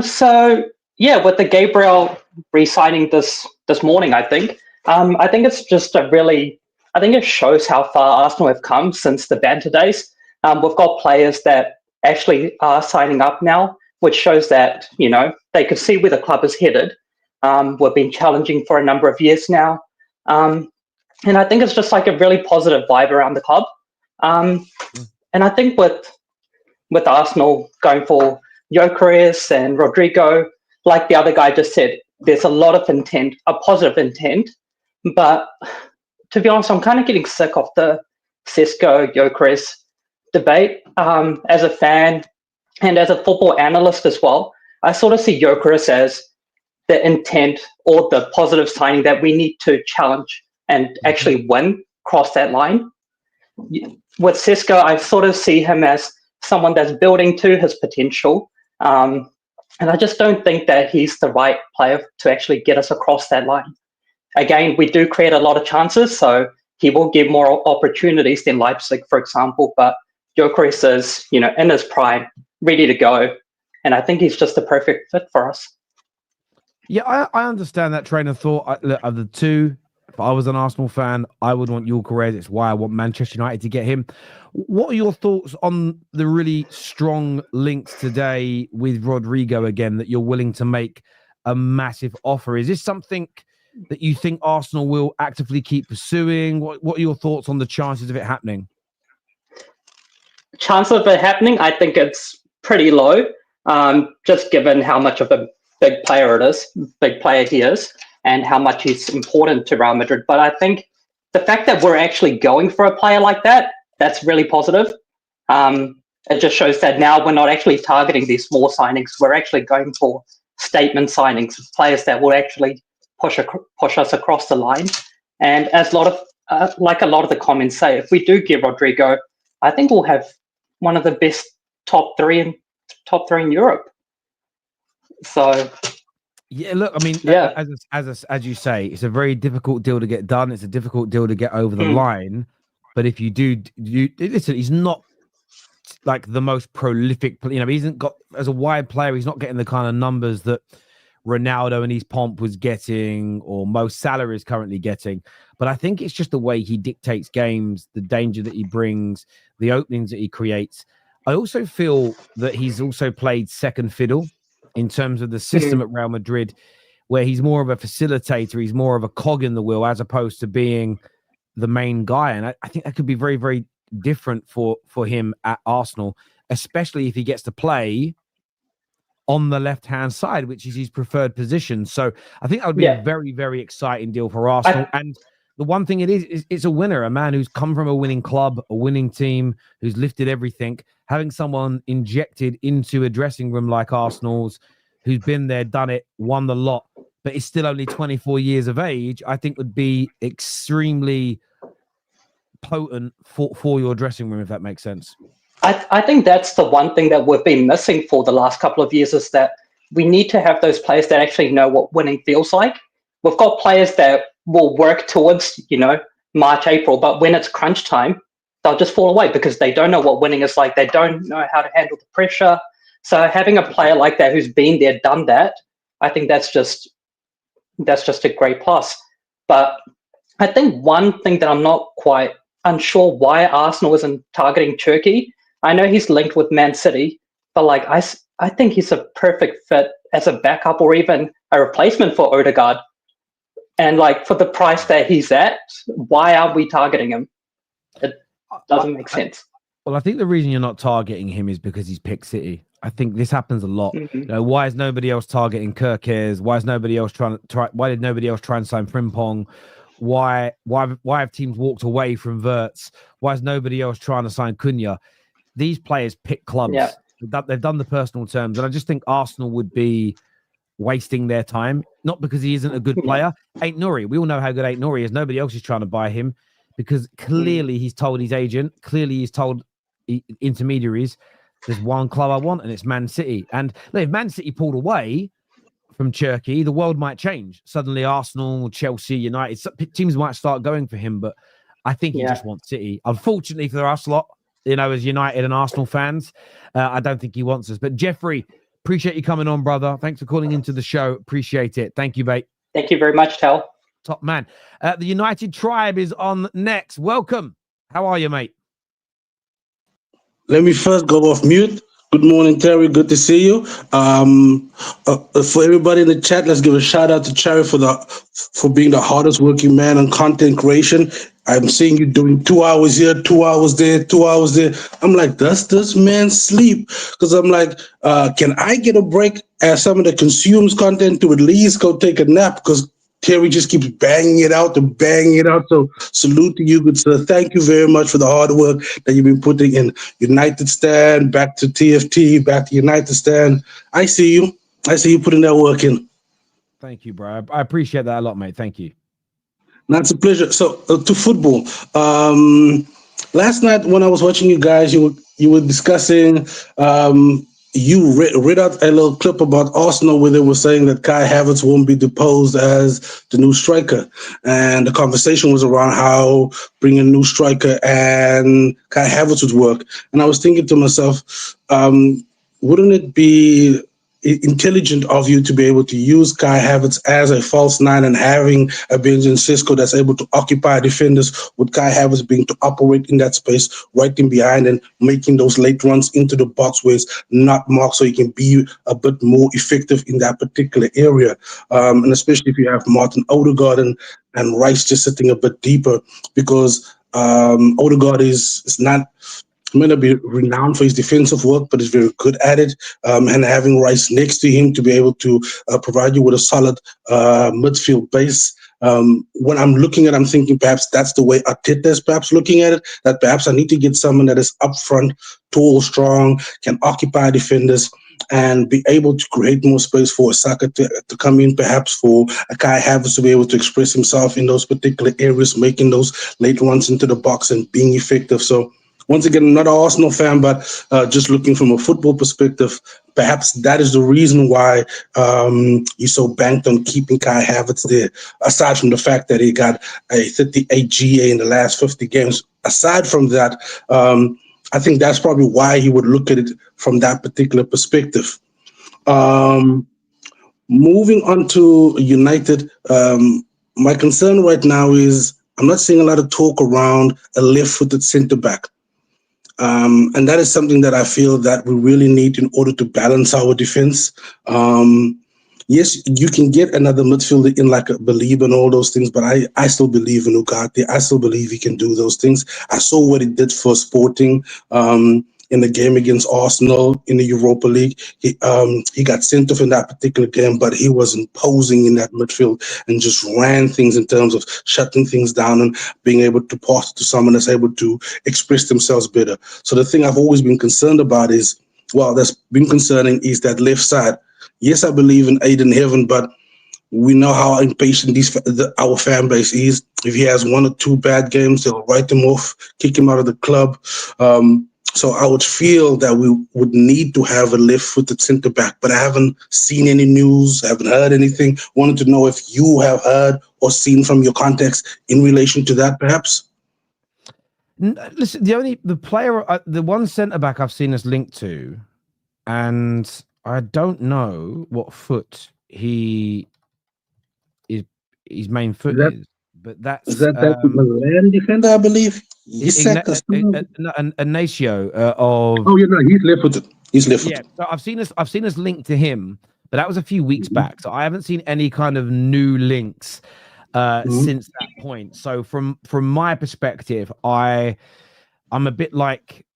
So yeah, with the Gabriel re-signing this morning, I think it's just I think it shows how far Arsenal have come since the banter days. We've got players that actually are signing up now, which shows that, they could see where the club is headed. We've been challenging for a number of years now. And I think it's just like a really positive vibe around the club. And I think with Arsenal going for Gyokeres and Rodrygo, like the other guy just said, there's a lot of intent, a positive intent. But to be honest, I'm kind of getting sick of the Sesko Gyokeres debate. As a fan and as a football analyst as well, I sort of see Gyokeres as the intent or the positive signing that we need to challenge and actually win, cross that line. With Sesko, I sort of see him as someone that's building to his potential. And I just don't think that he's the right player to actually get us across that line. Again, we do create a lot of chances, so he will give more opportunities than Leipzig, for example. But Gyokeres is, in his prime, ready to go. And I think he's just the perfect fit for us. Yeah, I understand that train of thought. Of the two, if I was an Arsenal fan, I would want Gyokeres. It's why I want Manchester United to get him. What are your thoughts on the really strong links today with Rodrygo again, that you're willing to make a massive offer? Is this something that you think Arsenal will actively keep pursuing? What are your thoughts on the chances of it happening? Chance of it happening, I think it's pretty low, just given how much of a big player he is, and how much he's important to Real Madrid. But I think the fact that we're actually going for a player like that, that's really positive. It just shows that now we're not actually targeting these small signings. We're actually going for statement signings, players that will actually push us across the line. And as a lot of the comments say, if we do get Rodrygo, I think we'll have one of the best top three in Europe. So yeah, look, I mean, as you say, it's a very difficult deal to get done. It's a difficult deal to get over the line. But if you do, listen, he's not like the most prolific, he hasn't got, as a wide player, he's not getting the kind of numbers that Ronaldo and his pomp was getting, or Mo Salah is currently getting. But I think it's just the way he dictates games, the danger that he brings, the openings that he creates. I also feel that he's also played second fiddle in terms of the system at Real Madrid, where he's more of a facilitator, he's more of a cog in the wheel, as opposed to being the main guy. And I think that could be very, very different for him at Arsenal, especially if he gets to play on the left-hand side, which is his preferred position. So I think that would be a very, very exciting deal for Arsenal. And the one thing it's a winner, a man who's come from a winning club, a winning team, who's lifted everything. Having someone injected into a dressing room like Arsenal's, who's been there, done it, won the lot, but is still only 24 years of age, I think would be extremely potent for your dressing room, if that makes sense. I think that's the one thing that we've been missing for the last couple of years, is that we need to have those players that actually know what winning feels like. We've got players that will work towards, March, April, but when it's crunch time, they'll just fall away because they don't know what winning is like. They don't know how to handle the pressure. So having a player like that who's been there, done that, I think that's just a great plus. But I think one thing that I'm not quite unsure why Arsenal isn't targeting Turkey. I know he's linked with Man City, but I think he's a perfect fit as a backup or even a replacement for Odegaard. And for the price that he's at, why aren't we targeting him? It doesn't make sense. Well, I think the reason you're not targeting him is because he's picked City. I think this happens a lot. Why is nobody else targeting Gyokeres? Why did nobody else try and sign Frimpong? Why have teams walked away from Wirtz? Why is nobody else trying to sign Cunha? These players pick clubs. Yeah. They've done the personal terms. And I just think Arsenal would be wasting their time, not because he isn't a good player. Ain't Nouri. We all know how good Ain't Nouri is. Nobody else is trying to buy him because clearly he's told his agent, clearly he's told intermediaries, there's one club I want, and it's Man City. And look, if Man City pulled away from Turkey, the world might change. Suddenly Arsenal, Chelsea, United, teams might start going for him, but I think he just wants City. Unfortunately for us lot, as United and Arsenal fans, I don't think he wants us. But Jeffrey, appreciate you coming on, brother. Thanks for calling into the show. Appreciate it. Thank you, mate. Thank you very much, Tal. Top man. The United Tribe is on next. Welcome. How are you, mate? Let me first go off mute. Good morning, Terry. Good to see you. For everybody in the chat, let's give a shout out to Terry for being the hardest working man on content creation. I'm seeing you doing 2 hours here, 2 hours there, 2 hours there. I'm like, does this man sleep? Because I'm like, can I get a break as someone that consumes content to at least go take a nap? Because Terry just keeps banging it out and banging it out. So salute to you, good sir. Thank you very much for the hard work that you've been putting in. United Stand, back to TFT, back to United Stand. I see you. I see you putting that work in. Thank you, bro. I appreciate that a lot, mate. Thank you. That's a pleasure. So to football. Last night when I was watching you guys, you were discussing you read out a little clip about Arsenal where they were saying that Kai Havertz won't be deposed as the new striker. And the conversation was around how bringing a new striker and Kai Havertz would work. And I was thinking to myself, wouldn't it be intelligent of you to be able to use Kai Havertz as a false nine and having a Benjamin Sesko that's able to occupy defenders, with Kai Havertz being to operate in that space right in behind and making those late runs into the box where it's not marked, so you can be a bit more effective in that particular area. And especially if you have Martin Odegaard and Rice just sitting a bit deeper, because Odegaard is not may not be renowned for his defensive work, but is very good at it. And having Rice next to him to be able to provide you with a solid midfield base. When I'm looking at it, I'm thinking perhaps that's the way Arteta is perhaps looking at it, that perhaps I need to get someone that is up front, tall, strong, can occupy defenders, and be able to create more space for Saka to come in, perhaps for a Kai Havertz to be able to express himself in those particular areas, making those late runs into the box and being effective. So once again, I'm not an Arsenal fan, but just looking from a football perspective, perhaps that is the reason why you so banked on keeping Kai Havertz there, aside from the fact that he got a 38 GA in the last 50 games. Aside from that, I think that's probably why he would look at it from that particular perspective. Moving on to United, my concern right now is I'm not seeing a lot of talk around a left-footed centre-back. And that is something that I feel that we really need in order to balance our defense. Yes, you can get another midfielder in like a Belieber and all those things, but I still believe in Ugarte. I still believe he can do those things. I saw what he did for Sporting in the game against Arsenal in the Europa League. He got sent off in that particular game, but he was imposing in that midfield and just ran things in terms of shutting things down and being able to pass to someone that's able to express themselves better. So the thing I've always been concerned about is, well, that's been concerning, is that left side. Yes, I believe in Aiden Heaven, but we know how impatient our fan base is. If he has one or two bad games, they'll write him off, kick him out of the club. So I would feel that we would need to have a left-footed centre-back, but I haven't seen any news, I haven't heard anything. Wanted to know if you have heard or seen from your context in relation to that, perhaps? Listen, the one centre-back I've seen us linked to, and I don't know what foot his main foot is, but that's that Milan defender, I believe. Ignacio of. Oh, yeah, no, he's left-footed. He's left-footed. Yeah, so I've seen us linked to him, but that was a few weeks back. So I haven't seen any kind of new links since that point. So from my perspective, I'm a bit like,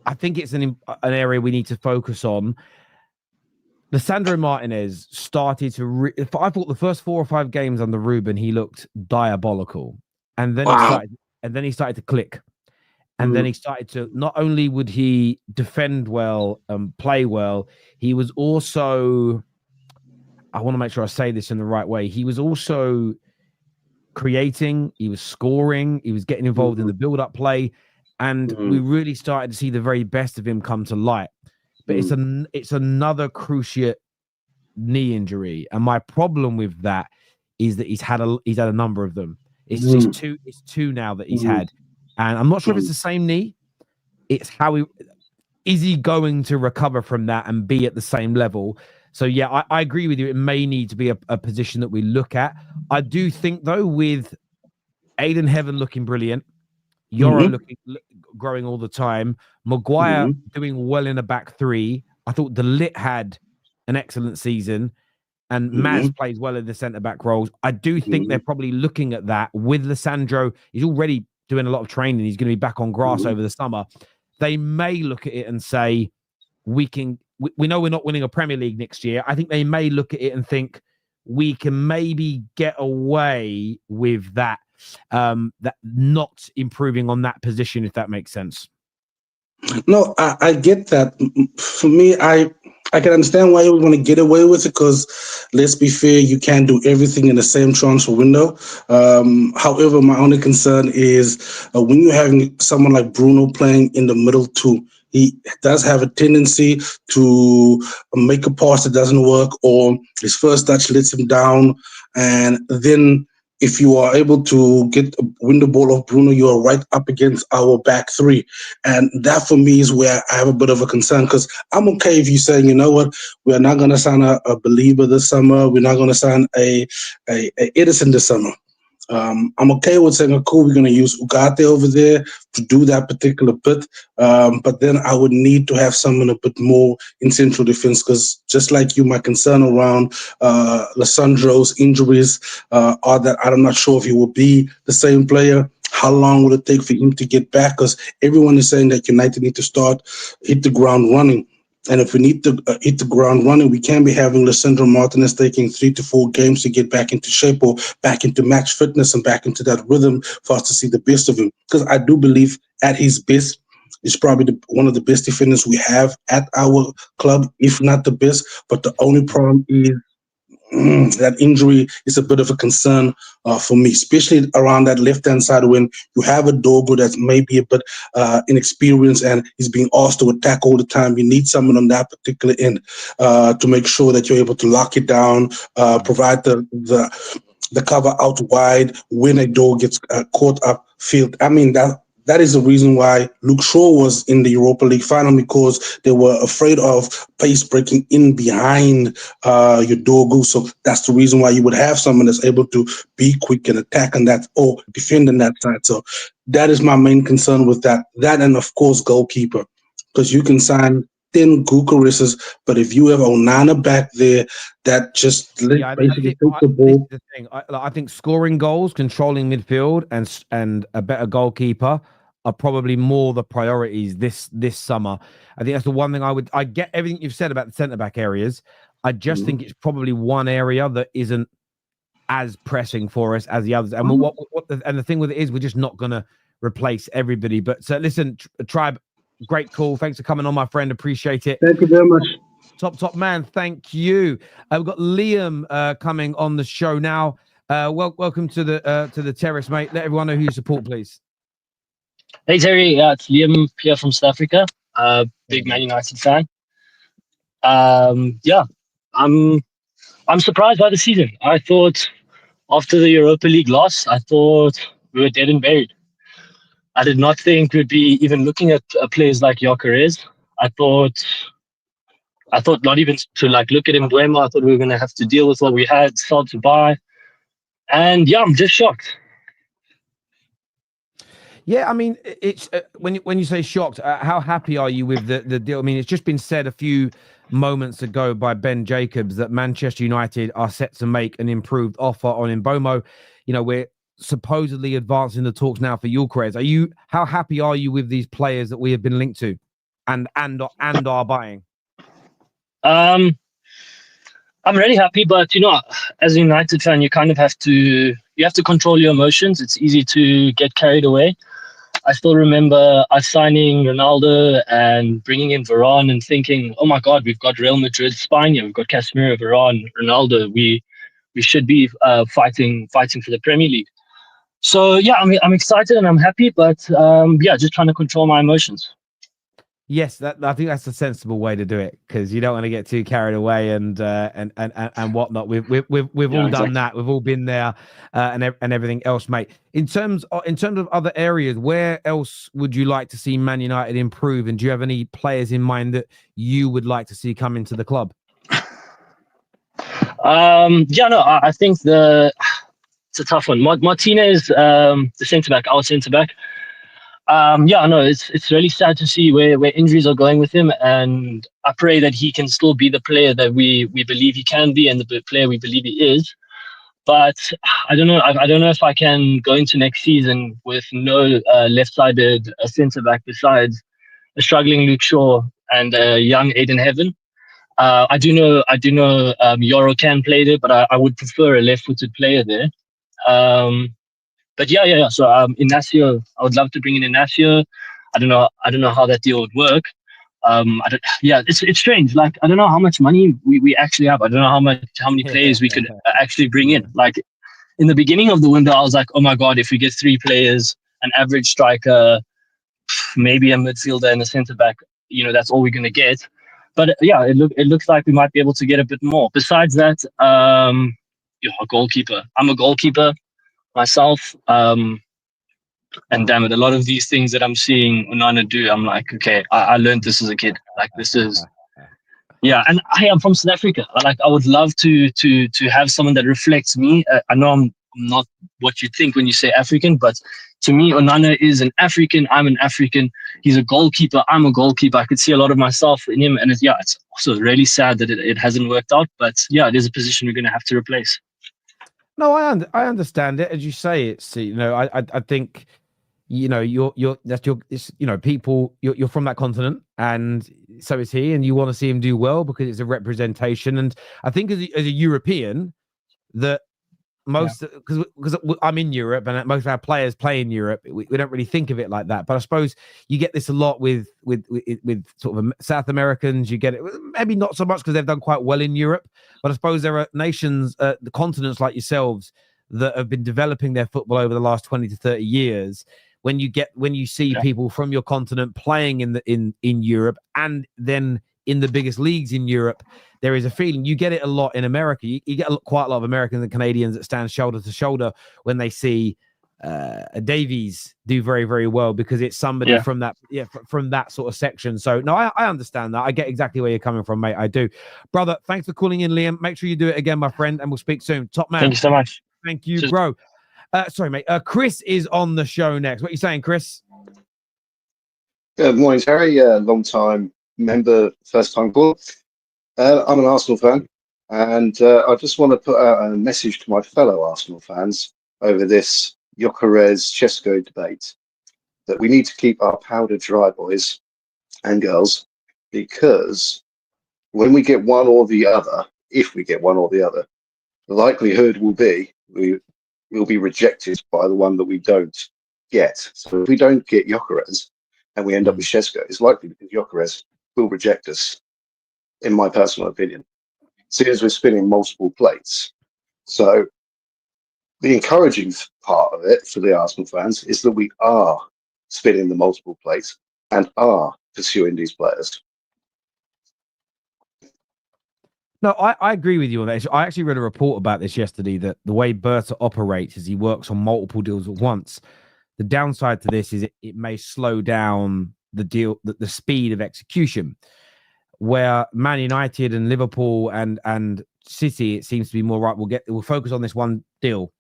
I think it's an area we need to focus on. Lissandro Martinez started to. I thought the first 4 or 5 games under Ruben, he looked diabolical, and then he started to click, and then he started to. Not only would he defend well and play well, he was also. I want to make sure I say this in the right way. He was also creating. He was scoring. He was getting involved in the build-up play, and we really started to see the very best of him come to light. But it's another cruciate knee injury, and my problem with that is that he's had a number of them. It's two now that he's had, and I'm not sure if it's the same knee. It's how is he going to recover from that and be at the same level? So yeah, I agree with you. It may need to be a position that we look at. I do think though, with Aiden Heaven looking brilliant, Yoro growing all the time, Maguire doing well in a back three. I thought De Ligt had an excellent season, and Maz plays well in the centre-back roles. I do think they're probably looking at that with Lissandro. He's already doing a lot of training. He's going to be back on grass over the summer. They may look at it and say, we know we're not winning a Premier League next year. I think they may look at it and think we can maybe get away with that. That not improving on that position, if that makes sense. No, I get that. For me, I can understand why you would want to get away with it, because let's be fair, you can't do everything in the same transfer window. However, my only concern is when you're having someone like Bruno playing in the middle too, he does have a tendency to make a pass that doesn't work, or his first touch lets him down, and then if you are able to win the ball off Bruno, you are right up against our back three. And that for me is where I have a bit of a concern, because I'm okay if you're saying, you know what, we're not going to sign a believer this summer. We're not going to sign a Edison this summer. I'm okay with saying, cool, we're going to use Ugarte over there to do that particular bit. But then I would need to have someone a bit more in central defense, because just like you, my concern around Lissandro's injuries are that I'm not sure if he will be the same player. How long will it take for him to get back? Because everyone is saying that United need to hit the ground running. And if we need to hit the ground running, we can't be having Lisandro Martinez taking 3 to 4 games to get back into shape or back into match fitness and back into that rhythm for us to see the best of him. Because I do believe at his best, he's probably one of the best defenders we have at our club, if not the best. But the only problem is that injury is a bit of a concern for me, especially around that left-hand side when you have a Dogo that's maybe a bit inexperienced and he's being asked to attack all the time. You need someone on that particular end to make sure that you're able to lock it down, provide the cover out wide when a Dogo gets caught up field. I mean, that is the reason why Luke Shaw was in the Europa League final, because they were afraid of pace breaking in behind your Dogo. So that's the reason why you would have someone that's able to be quick and attack on that or defend on that side. So that is my main concern with that. That and, of course, goalkeeper, because you can sign 10 Gyokereses, but if you have Onana back there, that just basically takes the ball. This is the thing. I think scoring goals, controlling midfield, and a better goalkeeper are probably more the priorities this summer. I think that's the one thing I get everything you've said about the centre-back areas. I just think it's probably one area that isn't as pressing for us as the others. And the thing with it is we're just not going to replace everybody. But so listen, Tribe, great call. Thanks for coming on, my friend. Appreciate it. Thank you very much. Top man. Thank you. We've got Liam coming on the show now. Welcome to the terrace, mate. Let everyone know who you support, please. Hey Terry, it's Liam here from South Africa. Big Man United fan. I'm surprised by the season. I thought after the Europa League loss, I thought we were dead and buried. I did not think we'd be even looking at players like Gyokeres. I thought not even to look at Mbeumo. I thought we were going to have to deal with what we had, sell to buy. And yeah, I'm just shocked. Yeah, I mean, it's when you say shocked, how happy are you with the deal? I mean, it's just been said a few moments ago by Ben Jacobs that Manchester United are set to make an improved offer on Mbeumo. You know, we're supposedly advancing the talks now for Gyokeres. How happy are you with these players that we have been linked to and are buying? I'm really happy, but as a United fan, you kind of have to control your emotions. It's easy to get carried away. I still remember us signing Ronaldo and bringing in Varane and thinking, oh my God, we've got Real Madrid spine here. We've got Casemiro, Varane, Ronaldo. We should be fighting for the Premier League. So yeah, I'm excited and I'm happy, but just trying to control my emotions. Yes, I think that's a sensible way to do it, because you don't want to get too carried away and whatnot. We've all done that. We've all been there, and everything else, mate. In terms of other areas, where else would you like to see Man United improve? And do you have any players in mind that you would like to see come into the club? I think it's a tough one. Martinez, the centre back, our centre back. It's really sad to see where injuries are going with him, and I pray that he can still be the player that we believe he can be and the player we believe he is. But I don't know. I don't know if I can go into next season with no left-sided centre back besides a struggling Luke Shaw and a young Aiden Heaven. I do know Yoro can play there, but I would prefer a left-footed player there. But yeah. So Inacio, I would love to bring in Inacio. I don't know how that deal would work. It's strange. I don't know how much money we actually have. I don't know how many players we could actually bring in. In the beginning of the window, I was like, oh my God, if we get 3 players, an average striker, maybe a midfielder and a centre back, that's all we're gonna get. But it looks like we might be able to get a bit more. Besides that, a goalkeeper. I'm a goalkeeper. myself. And damn it, a lot of these things that I'm seeing Onana do, I'm like, okay, I learned this as a kid. Like this is, yeah. And I'm from South Africa. I would love to have someone that reflects me. I know I'm not what you think when you say African, but to me, Onana is an African. I'm an African. He's a goalkeeper. I'm a goalkeeper. I could see a lot of myself in him, and it's also really sad that it hasn't worked out. But yeah, it is a position we're going to have to replace. No, I understand it. As you say, it's, you know, I think, you know, people, you're from that continent, and so is he, and you want to see him do well because it's a representation. And I think as a European, that most, because I'm in Europe and most of our players play in Europe, we don't really think of it like that. But I suppose you get this a lot with sort of South Americans. You get it, maybe not so much because they've done quite well in Europe, but I suppose there are nations, the continents like yourselves, that have been developing their football over the last 20 to 30 years. When you see people from your continent playing in Europe and then in the biggest leagues in Europe, there is a feeling. You get it a lot in America. You get quite a lot of Americans and Canadians that stand shoulder to shoulder when they see Davies do very, very well, because it's somebody from that sort of section. So no, I understand that. I get exactly where you're coming from, mate. I do. Brother, thanks for calling in, Liam. Make sure you do it again, my friend, and we'll speak soon. Top man. Thank you so much. Thank you, bro. Sorry, mate. Chris is on the show next. What are you saying, Chris? Good morning, Terry. Long time member, first time caller. I'm an Arsenal fan, and I just want to put out a message to my fellow Arsenal fans over this Gyokeres Chesko debate, that we need to keep our powder dry, boys and girls, because when we get one or the other, if we get one or the other, the likelihood will be we will be rejected by the one that we don't get. So if we don't get Gyokeres and we end up with Chesko, it's likely because Gyokeres will reject us, in my personal opinion, seeing as we're spinning multiple plates. So the encouraging part of it for the Arsenal fans is that we are spinning the multiple plates and are pursuing these players. No, I agree with you on that. I actually read a report about this yesterday, that the way Berta operates is he works on multiple deals at once. The downside to this is it may slow down the deal, the speed of execution, where Man United and Liverpool and City, it seems to be more right. We'll focus on this one deal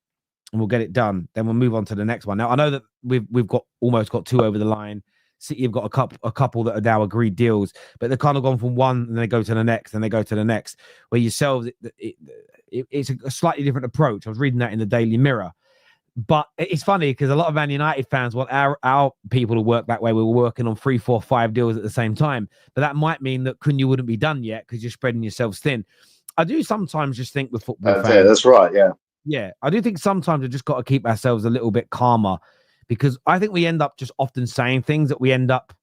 and we'll get it done. Then we'll move on to the next one. Now, I know that we've almost got two over the line. City have got a couple that are now agreed deals, but they've kind of gone from one and they go to the next and they go to the next. Where yourselves, it's a slightly different approach. I was reading that in the Daily Mirror, but it's funny because a lot of Man United fans want our people to work that way. We were working on 3, 4, 5 deals at the same time, but that might mean that Cunha wouldn't be done yet because you're spreading yourselves thin. I do sometimes just think with football fans. Yeah, that's right. Yeah, I do think sometimes we just got to keep ourselves a little bit calmer, because I think we end up just often saying things that we end up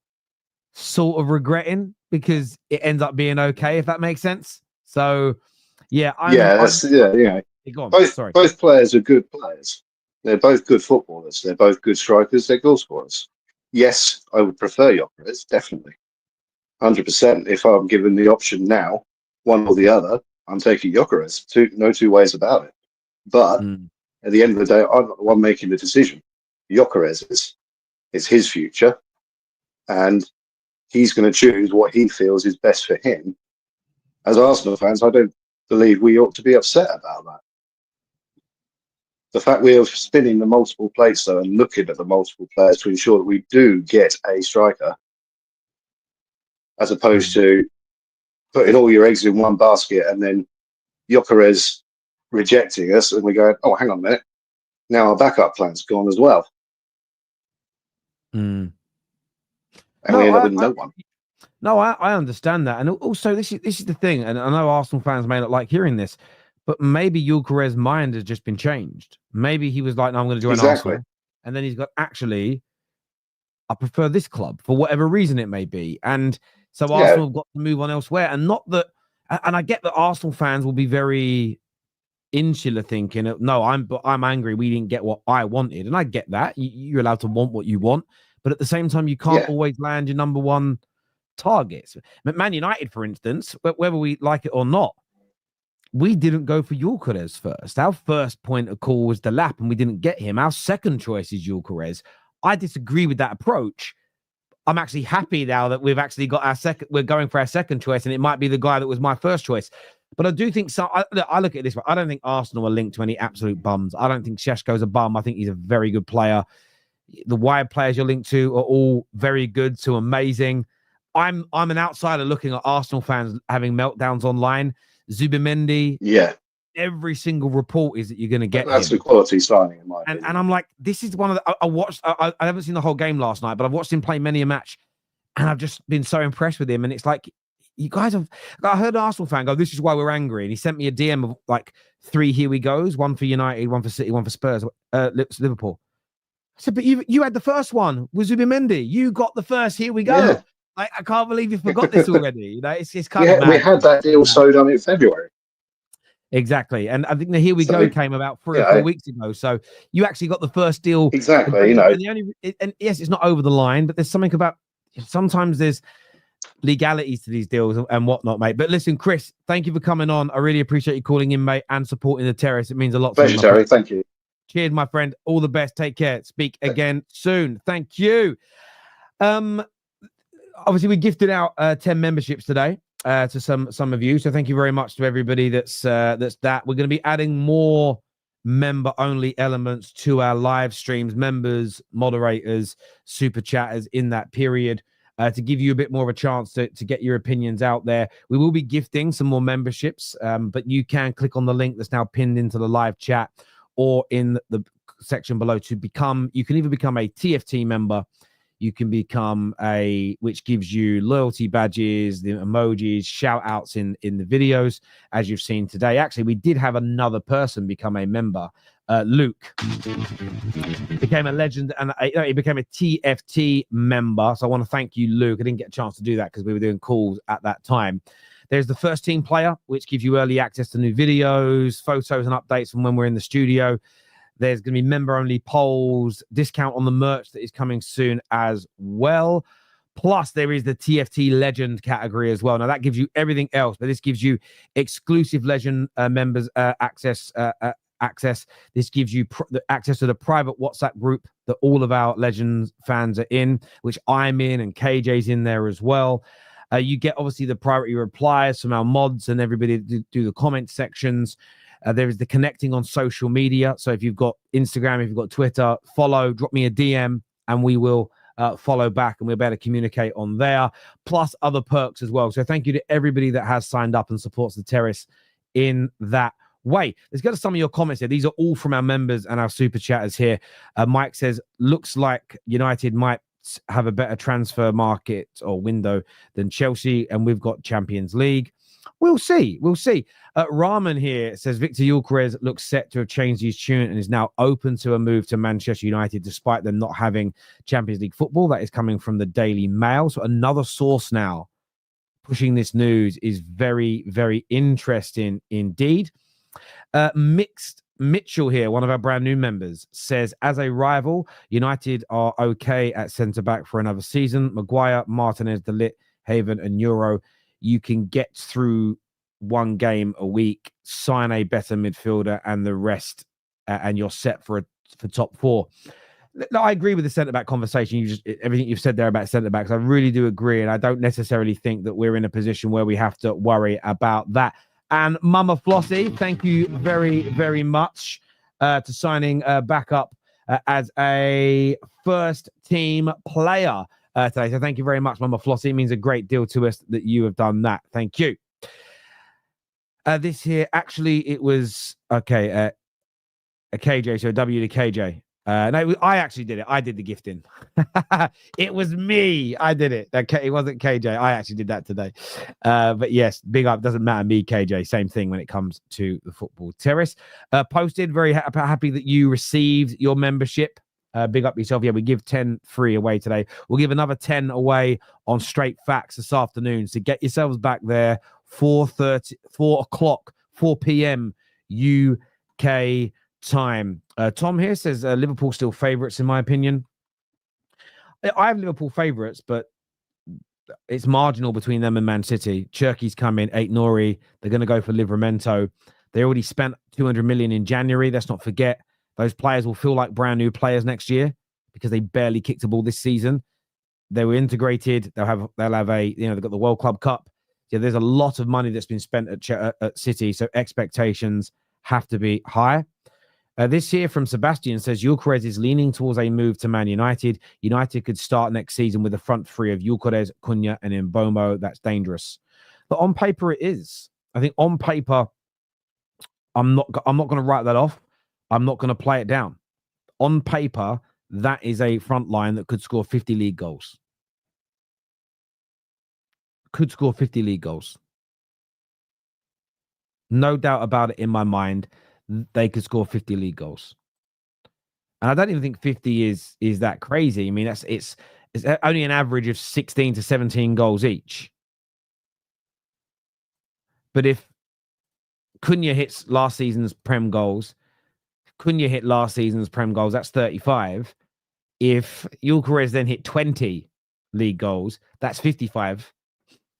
sort of regretting because it ends up being okay, if that makes sense. So, yeah. Both players are good players. They're both good footballers. They're both good strikers. They're goal scorers. Yes, I would prefer Gyokeres, definitely. 100%. If I'm given the option now, one or the other, I'm taking Gyokeres. No two ways about it. But at the end of the day, I'm not the one making the decision. Gyokeres is his future, and he's going to choose what he feels is best for him. As Arsenal fans, I don't believe we ought to be upset about that. The fact we are spinning the multiple plates, though, and looking at the multiple players to ensure that we do get a striker, as opposed to putting all your eggs in one basket and then Gyokeres rejecting us, and we go, oh, hang on a minute, now our backup plan's gone as well. And we end up with no one. No, I understand that. And also, this is the thing, and I know Arsenal fans may not like hearing this, but maybe Gyokeres' mind has just been changed. Maybe he was like, no, I'm going to join Arsenal. And then he's got, actually, I prefer this club for whatever reason it may be. And so Arsenal have got to move on elsewhere. And not that, and I get that Arsenal fans will be very insular, thinking, no, I'm angry we didn't get what I wanted. And I get that. You're allowed to want what you want. But at the same time, you can't always land your number one targets. Man United, for instance, whether we like it or not, we didn't go for Gyokeres first. Our first point of call was Delap, and we didn't get him. Our second choice is Gyokeres. I disagree with that approach. I'm actually happy now that we've actually got our second. We're going for our second choice, and it might be the guy that was my first choice. But I do think so. I look at it this way. I don't think Arsenal are linked to any absolute bums. I don't think Šeško's a bum. I think he's a very good player. The wide players you're linked to are all very good to amazing. I'm an outsider looking at Arsenal fans having meltdowns online. Zubimendi, Yeah, every single report is that you're going to get that's him. a quality signing in my opinion. And I'm like, this is one of the. I watched. I haven't seen the whole game last night, but I've watched him play many a match, and I've just been so impressed with him. And it's like, you guys have. I heard an Arsenal fan go, "This is why we're angry," and he sent me a DM of like 3 here we goes, one for United, one for City, one for Spurs, Liverpool. I said, but you had the first one with Zubimendi. You got the first. Here we go. Yeah. Like, I can't believe you forgot this already. You know, it's kind of Yeah, mad. we had that deal sewed on in February. Exactly. And I think the Here We Go came about 3 or 4 weeks ago. So you actually got the first deal. Exactly, you know. And yes, it's not over the line, but there's something about sometimes there's legalities to these deals and whatnot, mate. But listen, Chris, thank you for coming on. I really appreciate you calling in, mate, and supporting the Terrace. It means a lot to me. Pleasure, Terry. Thank you. Cheers, my friend. All the best. Take care. Speak again soon. Thank you. Obviously, we gifted out 10 memberships today to some of you. So thank you very much to everybody that's that. We're going to be adding more member-only elements to our live streams, members, moderators, super chatters in that period to give you a bit more of a chance to get your opinions out there. We will be gifting some more memberships, but you can click on the link that's now pinned into the live chat or in the section below to become. You can either become a TFT member. You can become which gives you loyalty badges, the emojis, shout outs in the videos, as you've seen today. Actually, we did have another person become a member. Luke became a legend and he became a TFT member. So I want to thank you, Luke. I didn't get a chance to do that because we were doing calls at that time. There's the first team player, which gives you early access to new videos, photos, and updates from when we're in the studio. There's going to be member-only polls, discount on the merch that is coming soon as well. Plus, there is the TFT Legend category as well. Now, that gives you everything else, but this gives you exclusive Legend members access. This gives you the access to the private WhatsApp group that all of our Legends fans are in, which I'm in, and KJ's in there as well. You get, obviously, the priority replies from our mods and everybody do the comment sections. There is the connecting on social media. So if you've got Instagram, if you've got Twitter, drop me a DM and we will follow back and we'll be able to communicate on there, plus other perks as well. So thank you to everybody that has signed up and supports the Terrace in that way. Let's go to some of your comments here. These are all from our members and our super chatters here. Mike says, looks like United might have a better transfer market or window than Chelsea, and we've got Champions League. We'll see. Rahman here says Victor Gyokeres looks set to have changed his tune and is now open to a move to Manchester United, despite them not having Champions League football. That is coming from the Daily Mail. So another source now pushing this news is very, very interesting indeed. Mixed Mitchell here, one of our brand new members, says, as a rival, United are okay at centre-back for another season. Maguire, Martinez, De Ligt, Haven and Euro. You can get through one game a week, sign a better midfielder and the rest, and you're set for top four. No, I agree with the centre-back conversation. Everything you've said there about centre-backs, I really do agree, and I don't necessarily think that we're in a position where we have to worry about that. And Mama Flossie, thank you very, very much to signing back up as a first-team player today. So thank you very much, Mama Flossie. It means a great deal to us that you have done that. Thank you. This here, actually, it was, okay, a KJ, so W to KJ. No, I actually did it. I did the gifting. It was me. I did it. Okay, it wasn't KJ. I actually did that today. But yes, big up. Doesn't matter me, KJ. Same thing when it comes to the Football Terrace. Posted. Very happy that you received your membership. Big up yourself. Yeah, we give 10 free away today. We'll give another 10 away on Straight Facts this afternoon. So get yourselves back there. 4 o'clock, 4 p.m. UK time. Tom here says Liverpool still favourites in my opinion. I have Liverpool favourites, but it's marginal between them and Man City. Cherky's coming, Eight Nori. They're going to go for Livramento. They already spent 200 million in January. Let's not forget those players will feel like brand new players next year because they barely kicked a ball this season. They were integrated. They'll have a, they've got the World Club Cup. Yeah, there's a lot of money that's been spent at City, so expectations have to be high. This here from Sebastian says Gyokeres is leaning towards a move to Man United. United could start next season with a front three of Gyokeres, Cunha, and Mbomo. That's dangerous. But on paper, it is. I think on paper, I'm not going to write that off. I'm not going to play it down. On paper, that is a front line that could score 50 league goals. Could score 50 league goals. No doubt about it in my mind. They could score 50 league goals. And I don't even think 50 is that crazy. I mean, it's only an average of 16 to 17 goals each. But if Cunha hits last season's Prem goals, that's 35. If Gyokeres then hit 20 league goals, that's 55.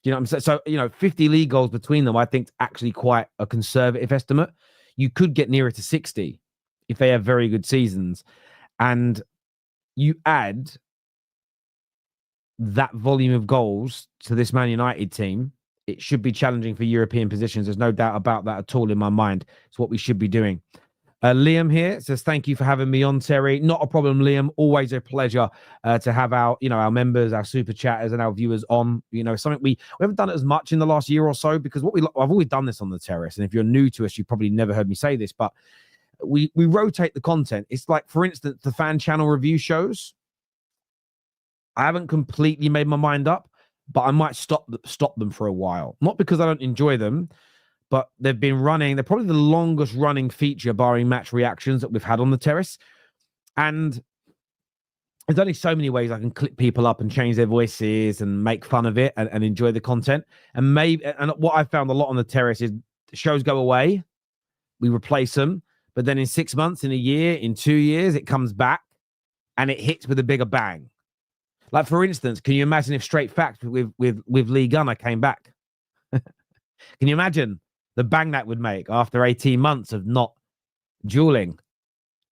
You know what I'm saying? So, 50 league goals between them, I think, is actually quite a conservative estimate. You could get nearer to 60 if they have very good seasons. And you add that volume of goals to this Man United team, it should be challenging for European positions. There's no doubt about that at all in my mind. It's what we should be doing. Liam here says, thank you for having me on, Terry. Not a problem, Liam. Always a pleasure to have our members, our super chatters and our viewers on. Something we haven't done it as much in the last year or so because I've always done this on the terrace. And if you're new to us, you probably never heard me say this, but we rotate the content. It's like, for instance, the fan channel review shows. I haven't completely made my mind up, but I might stop them for a while. Not because I don't enjoy them, but they've been running. They're probably the longest running feature, barring match reactions, that we've had on the terrace. And there's only so many ways I can clip people up and change their voices and make fun of it and enjoy the content. And what I found a lot on the terrace is the shows go away, we replace them, but then in 6 months, in a year, in 2 years, it comes back and it hits with a bigger bang. Like, for instance, can you imagine if Straight Facts with Lee Gunner came back? Can you imagine the bang that would make after 18 months of not dueling?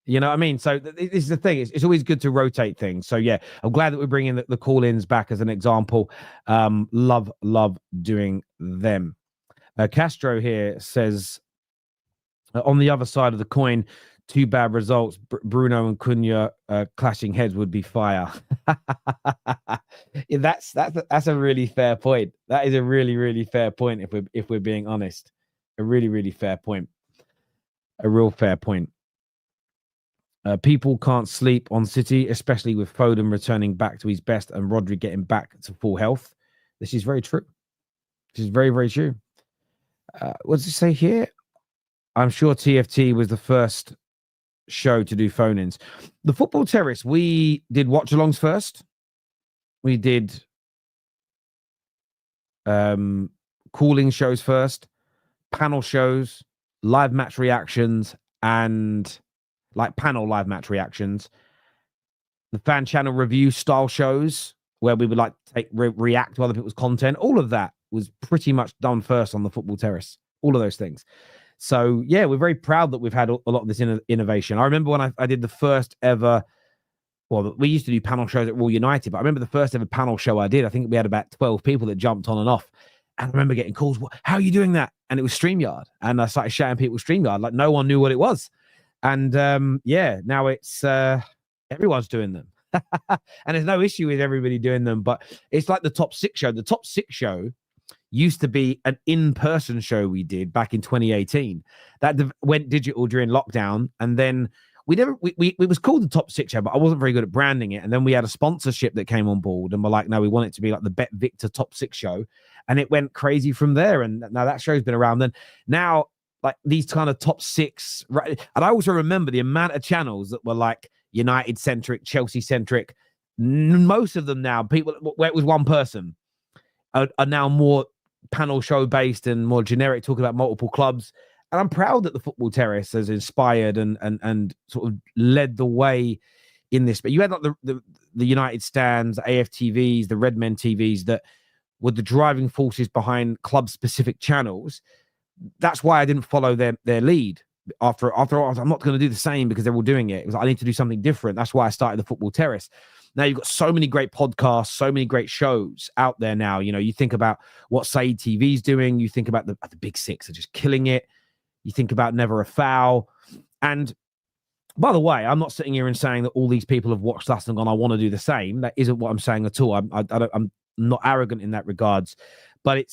You know what I mean? So this is the thing. It's always good to rotate things. So, yeah, I'm glad that we're bringing the call-ins back as an example. Love doing them. Castro here says, on the other side of the coin, 2 bad results. Bruno and Cunha clashing heads would be fire. Yeah, that's a really fair point. That is a really, really fair point if we're being honest. A really, really fair point. A real fair point. People can't sleep on City, especially with Foden returning back to his best and Rodri getting back to full health. This is very true. This is very, very true. What does it say here? I'm sure TFT was the first show to do phone-ins. The Football Terrace, we did watch-alongs first. We did calling shows first, panel shows, live match reactions, and like panel live match reactions. The fan channel review style shows where we would like react to other people's content. All of that was pretty much done first on the Football Terrace. All of those things. So, yeah, we're very proud that we've had a lot of this innovation. I remember when I did the first ever, well, we used to do panel shows at Royal United, but I remember the first ever panel show I did. I think we had about 12 people that jumped on and off. And I remember getting calls, how are you doing that? And it was StreamYard. And I started shouting people StreamYard. Like, no one knew what it was. And, yeah, now it's everyone's doing them. And there's no issue with everybody doing them. But it's like the Top 6 show. The Top 6 show used to be an in-person show we did back in 2018 that went digital during lockdown. And then it was called the Top 6 show, but I wasn't very good at branding it. And then we had a sponsorship that came on board and we're like, no, we want it to be like the Bet Victor Top 6 show. And it went crazy from there. And now that show's been around. Then now, like these kind of Top 6, right? And I also remember the amount of channels that were like United centric, Chelsea centric. Most of them now, people where it was one person, are now more panel show based and more generic, talking about multiple clubs. And I'm proud that the Football Terrace has inspired and sort of led the way in this. But you had like the United stands, AFTVs, the Red Men TVs that were the driving forces behind club-specific channels. That's why I didn't follow their lead. After all, I'm not going to do the same because they're all doing it. It was, I need to do something different. That's why I started the Football Terrace. Now you've got so many great podcasts, so many great shows out there now. You know, you think about what Saeed TV's doing. You think about the Big Six are just killing it. You think about Never a Foul. And by the way, I'm not sitting here and saying that all these people have watched us and gone, I want to do the same. That isn't what I'm saying at all. I'm not arrogant in that regards. But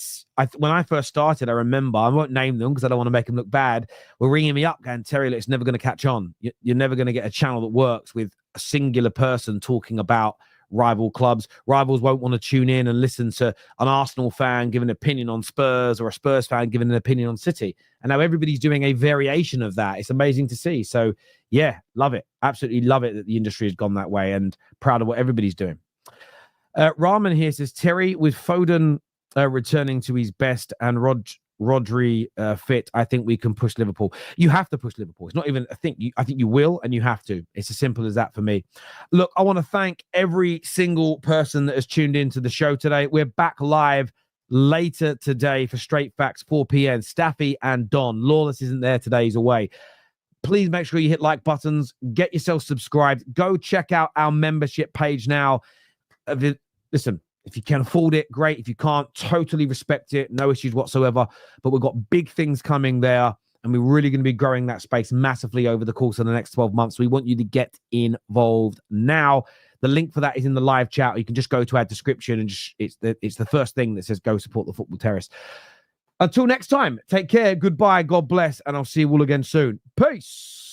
when I first started, I remember, I won't name them because I don't want to make them look bad, were ringing me up going, Terry, it's never going to catch on. You're never going to get a channel that works with a singular person talking about rival clubs. Rivals won't want to tune in and listen to an Arsenal fan give an opinion on Spurs or a Spurs fan giving an opinion on City. And now everybody's doing a variation of that. It's amazing to see. So, yeah, love it. Absolutely love it that the industry has gone that way and proud of what everybody's doing. Rahman here says, Terry, with Foden returning to his best and Rodri fit, I think we can push Liverpool. You have to push Liverpool. It's not even a thing. I think you will, and you have to. It's as simple as that for me. Look, I want to thank every single person that has tuned into the show today. We're back live later today for Straight Facts, 4 p.m. Staffy and Don. Lawless isn't there today. He's away. Please make sure you hit like buttons. Get yourself subscribed. Go check out our membership page now. Listen, if you can afford it, great. If you can't, totally respect it. No issues whatsoever. But we've got big things coming there, and we're really going to be growing that space massively over the course of the next 12 months. We want you to get involved now. The link for that is in the live chat. You can just go to our description, and it's the first thing that says go support the Football Terrace. Until next time, take care. Goodbye. God bless. And I'll see you all again soon. Peace.